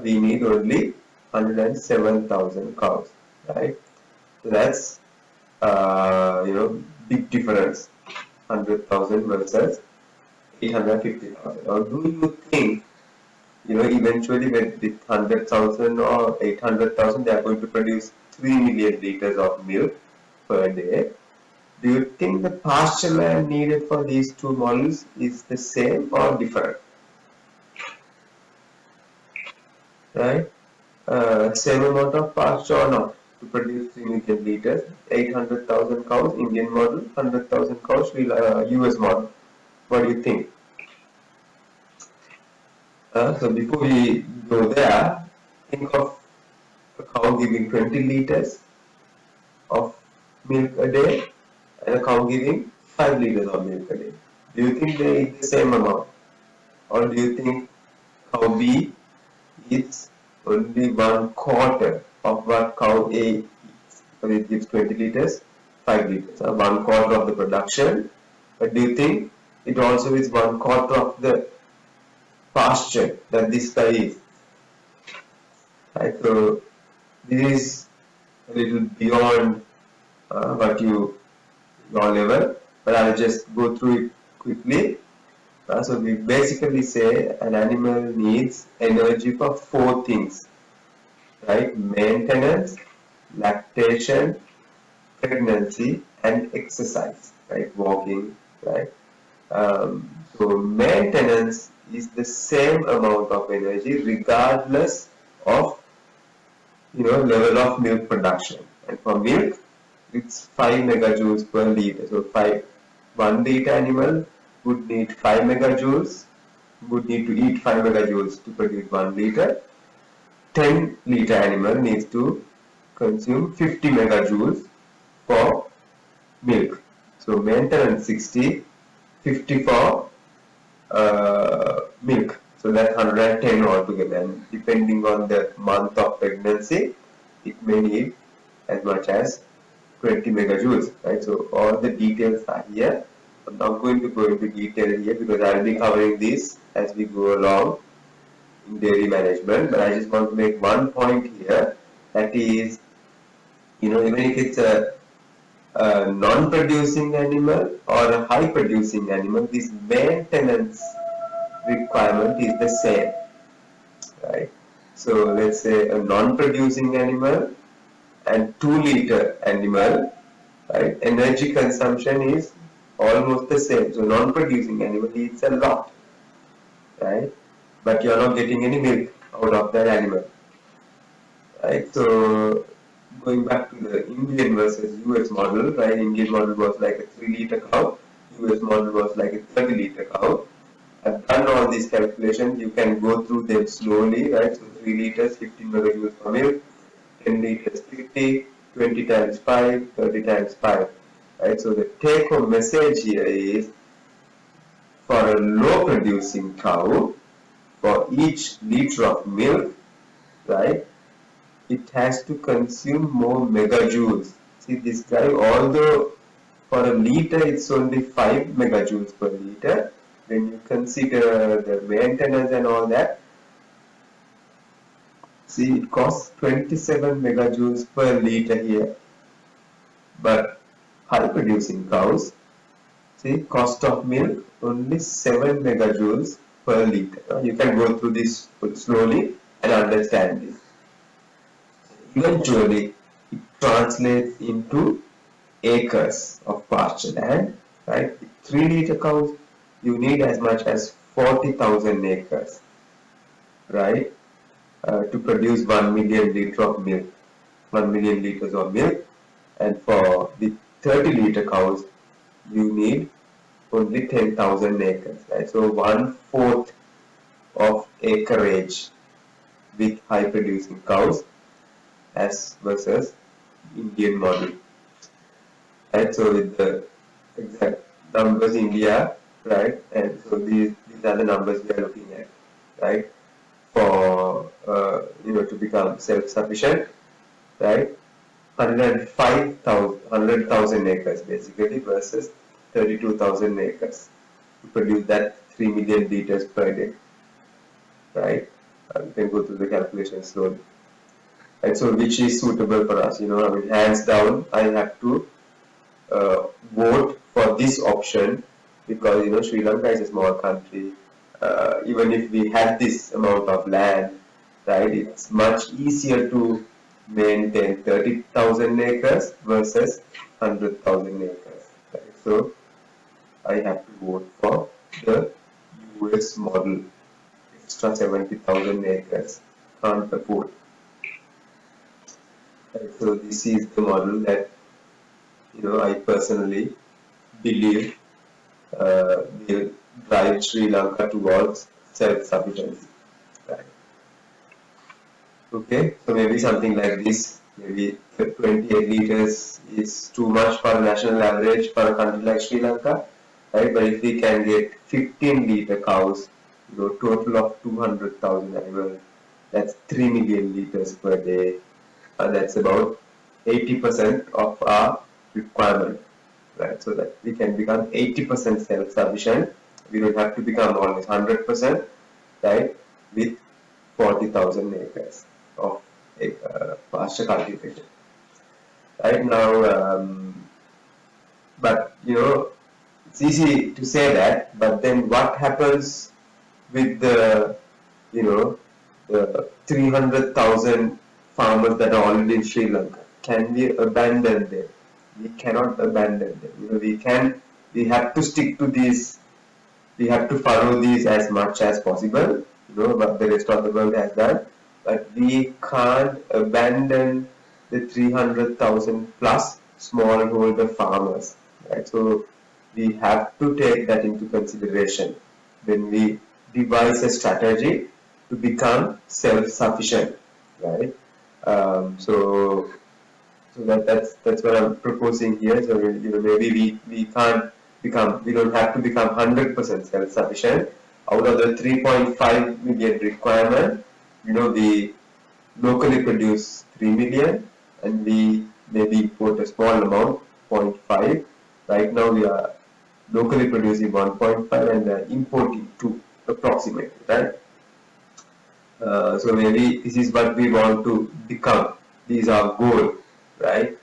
we need only 107,000 cows, right? So that's big difference, 100,000 versus 850,000. Or do you think eventually with 100,000 or 800,000 they are going to produce 3 million liters of milk per day? Do you think the pasture land needed for these two models is the same or different? Right? Same amount of pasture or not to produce 3 million liters, 800,000 cows, Indian model, 100,000 cows, US model. What do you think? So before we go there, think of a cow giving 20 liters of milk a day and a cow giving 5 liters of milk a day. Do you think they eat the same amount? Or do you think cow B eats only 1/4 of what cow A eats? Because it gives 20 liters, 5 liters, 1/4 of the production. But do you think it also is 1/4 of the pasture that this guy is? Right? So this is a little beyond your level, but I'll just go through it quickly. So we basically say an animal needs energy for 4 things, right? Maintenance, lactation, pregnancy, and exercise, right? Walking, right? So maintenance is the same amount of energy regardless of level of milk production. And for milk, it's 5 megajoules per liter. So 1 liter animal would need 5 megajoules, would need to eat 5 megajoules to produce 1 liter. 10 liter animal needs to consume 50 megajoules for milk. So maintenance 60, 50 for milk. So that's 110 altogether. And depending on the month of pregnancy, it may need as much as 20 megajoules, right? So all the details are here. I'm not going to go into detail here because I'll be covering this as we go along in dairy management. But I just want to make one point here, that is, even if it's a non-producing animal or a high-producing animal, this maintenance requirement is the same, right? So let's say a non-producing animal and 2 liter animal, right? Energy consumption is almost the same. So non-producing animal eats a lot, right? But you're not getting any milk out of that animal, right? So going back to the Indian versus US model, right? Indian model was like a 3 liter cow, US model was like a 30 liter cow. I've done all these calculations. You can go through them slowly, right? So 3 liters, 15 megajoules per milk, 10 liters, 50, 20 times 5, 30 times 5, right? So the take-home message here is, for a low-producing cow, for each liter of milk, right, it has to consume more megajoules. See this guy, although for a liter it's only 5 megajoules per liter, when you consider the maintenance and all that, see it costs 27 megajoules per liter here. But high producing cows, see, cost of milk only 7 megajoules per liter. You can go through this slowly and understand this. Eventually, it translates into acres of pasture land, right? 3 liter cows, you need as much as 40,000 acres, right? To produce 1 million liter of milk, 1 million liters of milk. And for the 30 liter cows, you need only 10,000 acres, right? So 1/4 of acreage with high producing cows as versus Indian model, right? So with the exact numbers India, right? And so these are the numbers we are looking at, right? For to become self-sufficient, right? 100,000 acres basically versus 32,000 acres to produce that 3 million liters per day, right? You can go through the calculation slowly. And so which is suitable for us? Hands down, I have to vote for this option because Sri Lanka is a small country. Even if we had this amount of land, right, it's much easier to maintain 30,000 acres versus 100,000 acres, right? So I have to vote for the US model. Extra 70,000 acres, can't afford. Right, so this is the model that I personally believe will drive Sri Lanka towards self-sufficiency. Right. Okay, so maybe something like this, maybe 28 liters is too much for a national average for a country like Sri Lanka, right? But if we can get 15 liter cows, total of 200,000 animals, that's 3 million liters per day, and that's about 80% of our requirement, right? So that we can become 80% self-sufficient. We don't have to become almost 100%, right? With 40,000 acres of pasture cultivation. Right now, but it's easy to say that. But then, what happens with the the 300,000 farmers that are already in Sri Lanka? Can we abandon them? We cannot abandon them. We have to stick to these. We have to follow these as much as possible. What the rest of the world has done. But we can't abandon the 300,000 plus smallholder farmers, right? So we have to take that into consideration when we devise a strategy to become self-sufficient, right? So that's what I'm proposing here. So maybe we can't become, we don't have to become 100% self-sufficient. Out of the 3.5 million requirement, we locally produce 3 million, and we maybe import a small amount, zero point 0.5. Right now we are locally producing 1.5 and importing 2 approximately, right? So maybe this is what we want to become. This is our goal, right?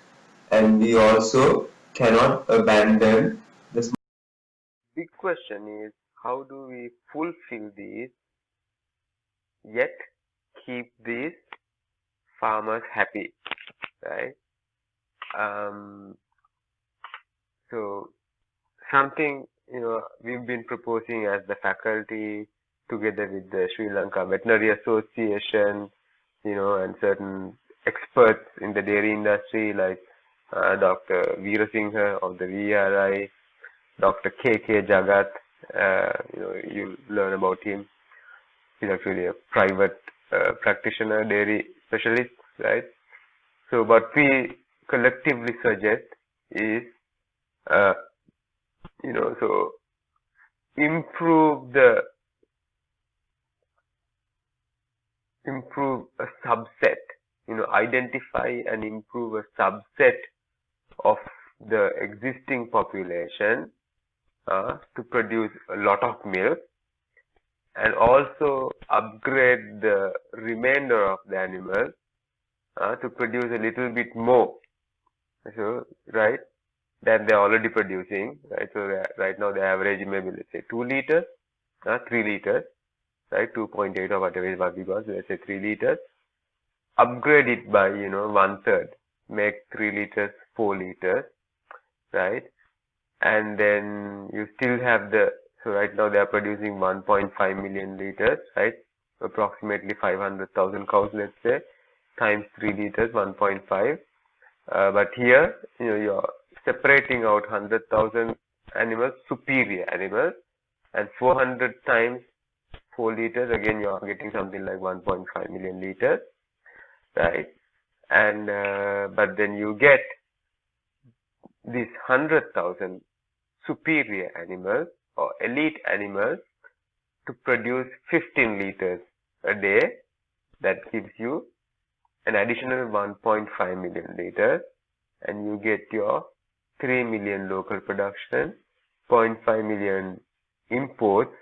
And we also cannot abandon the Big question is, how do we fulfill these yet keep these farmers happy, right? Um, so something we've been proposing as the faculty together with the Sri Lanka Veterinary Association, and certain experts in the dairy industry like Dr. Veerasinghe of the VRI, Dr. K.K. Jagat, you learn about him. He's actually a private practitioner, dairy specialist, right? So what we collectively suggest is, so improve a subset, identify and improve a subset of the existing population to produce a lot of milk, and also upgrade the remainder of the animals to produce a little bit more, so right, than they're already producing, right? So right now the average maybe, let's say 2 liters, 3 liters, right? 2.8 or whatever is what we got, so let's say 3 liters. Upgrade it by 1/3, make 3 liters 4 liters, right? And then you still have so right now they are producing 1.5 million liters, right? Approximately 500,000 cows, let's say, times 3 liters, 1.5. But here, you're separating out 100,000 animals, superior animals, and 400 times 4 liters, again you are getting something like 1.5 million liters, right? And but then you get these 100,000 superior animals or elite animals to produce 15 liters a day. That gives you an additional 1.5 million liters, and you get your 3 million local production, 0.5 million imports,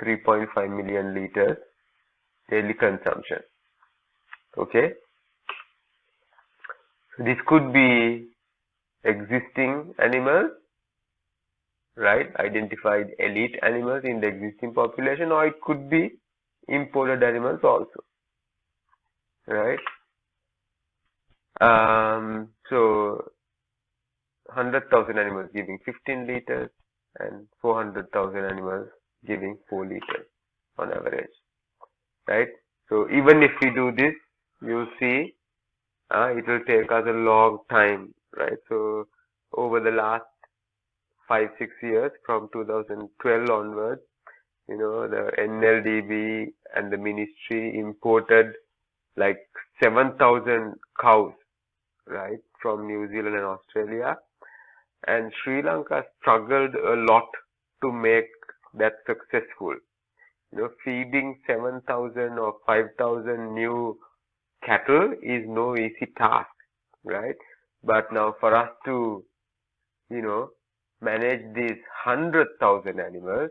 3.5 million liters daily consumption. Okay, so this could be existing animals, right? Identified elite animals in the existing population, or it could be imported animals also, right? So 100,000 animals giving 15 liters and 400,000 animals giving 4 liters on average, right? So even if we do this, you'll see it will take us a long time, right? So over the last 5-6 years, from 2012 onwards, the NLDB and the ministry imported like 7,000 cows, right, from New Zealand and Australia, and Sri Lanka struggled a lot to make that successful. Feeding 7,000 or 5,000 new cattle is no easy task, right? But now for us to, manage these 100,000 animals,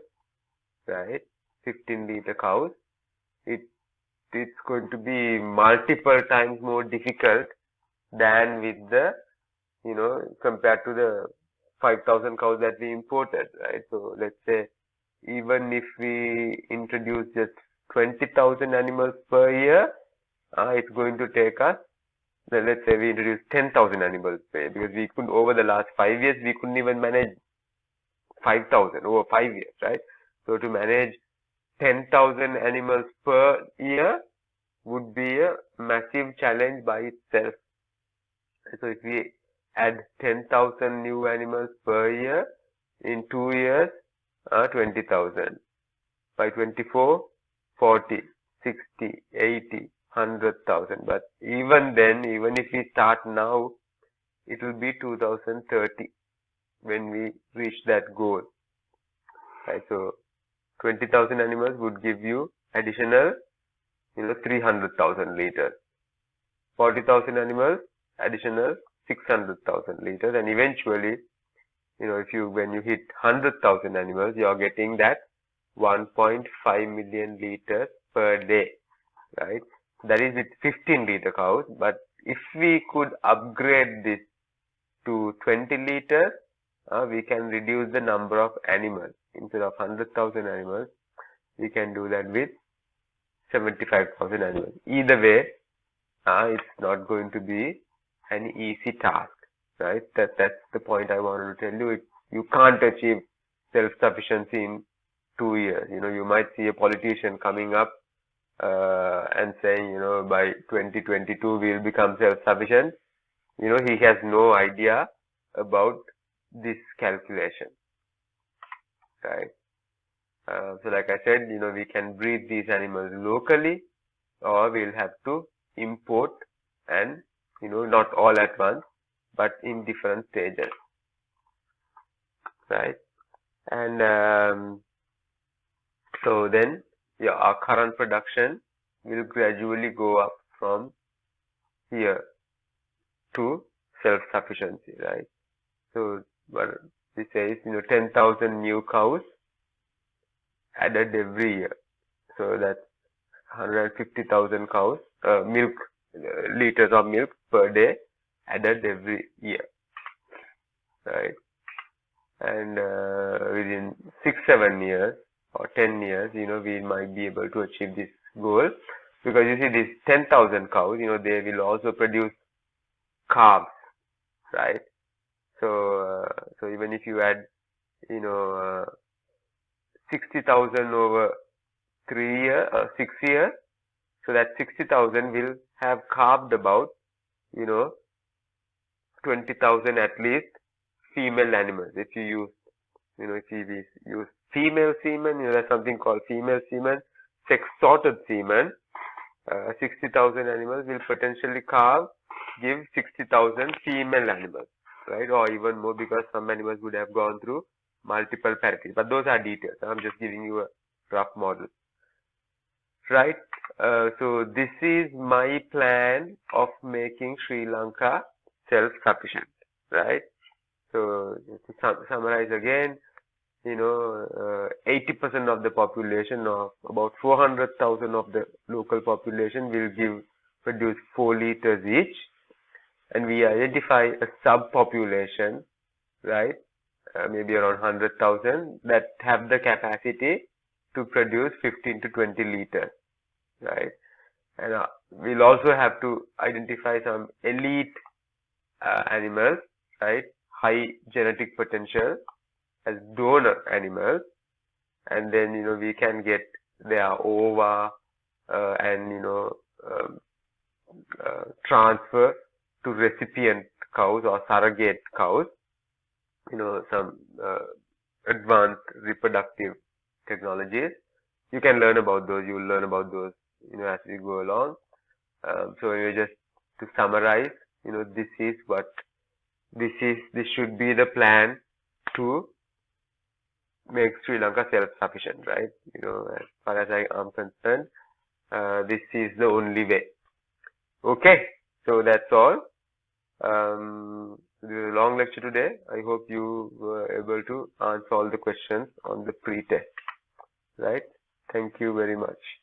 right, 15-liter cows, it's going to be multiple times more difficult than with the, compared to the 5,000 cows that we imported, right? So let's say even if we introduce just 20,000 animals per year, it's going to take us, let's say we introduce 10,000 animals per year, because we couldn't, over the last 5 years, we couldn't even manage 5,000 over 5 years, right? So to manage 10,000 animals per year would be a massive challenge by itself. So if we add 10,000 new animals per year. In 2 years, 20,000. By 24, 40, 60, 80, 100,000. But even then, even if we start now, it will be 2030 when we reach that goal. Right, so 20,000 animals would give you additional, 300,000 liters. 40,000 animals, additional 600,000 liters, and eventually, when you hit 100,000 animals, you are getting that 1.5 million liters per day, right? That is with 15 liter cows. But if we could upgrade this to 20 liters, we can reduce the number of animals. Instead of 100,000 animals, we can do that with 75,000 animals. Either way, it's not going to be an easy task, right? That's the point I wanted to tell you. You can't achieve self-sufficiency in 2 years. You might see a politician coming up and saying, by 2022 we'll become self-sufficient. He has no idea about this calculation, right? So like I said, we can breed these animals locally, or we'll have to import, and not all at once, but in different stages, right? And so then our current production will gradually go up from here to self-sufficiency, right? So what we say is 10,000 new cows added every year. So that's 150,000 cows, milk, liters of milk per day added every year, right? And within 6-7 years or 10 years, we might be able to achieve this goal, because you see these 10,000 cows, they will also produce calves, right? So even if you add 60,000 over 6 years, so that 60,000 will have calved about 20,000 at least female animals. If you use use female semen, there's something called female semen, sex sorted semen. 60,000 animals will potentially give 60,000 female animals, right? Or even more, because some animals would have gone through multiple parities. But those are details. I'm just giving you a rough model, right? So this is my plan of making Sri Lanka self-sufficient, right? So to summarize again, 80% of the population, of about 400,000 of the local population, will produce 4 liters each, and we identify a subpopulation, right? Maybe around 100,000 that have the capacity to produce 15 to 20 liters, right? And we'll also have to identify some elite animals, right? High genetic potential as donor animals, and then we can get their ova and transfer to recipient cows or surrogate cows, some advanced reproductive technologies. You can learn about those. You will learn about those as we go along. So just to summarize, this should be the plan to make Sri Lanka self-sufficient, right? As far as I am concerned, this is the only way. Okay, so that's all. This is a long lecture today. I hope you were able to answer all the questions on the pre-test, right? Thank you very much.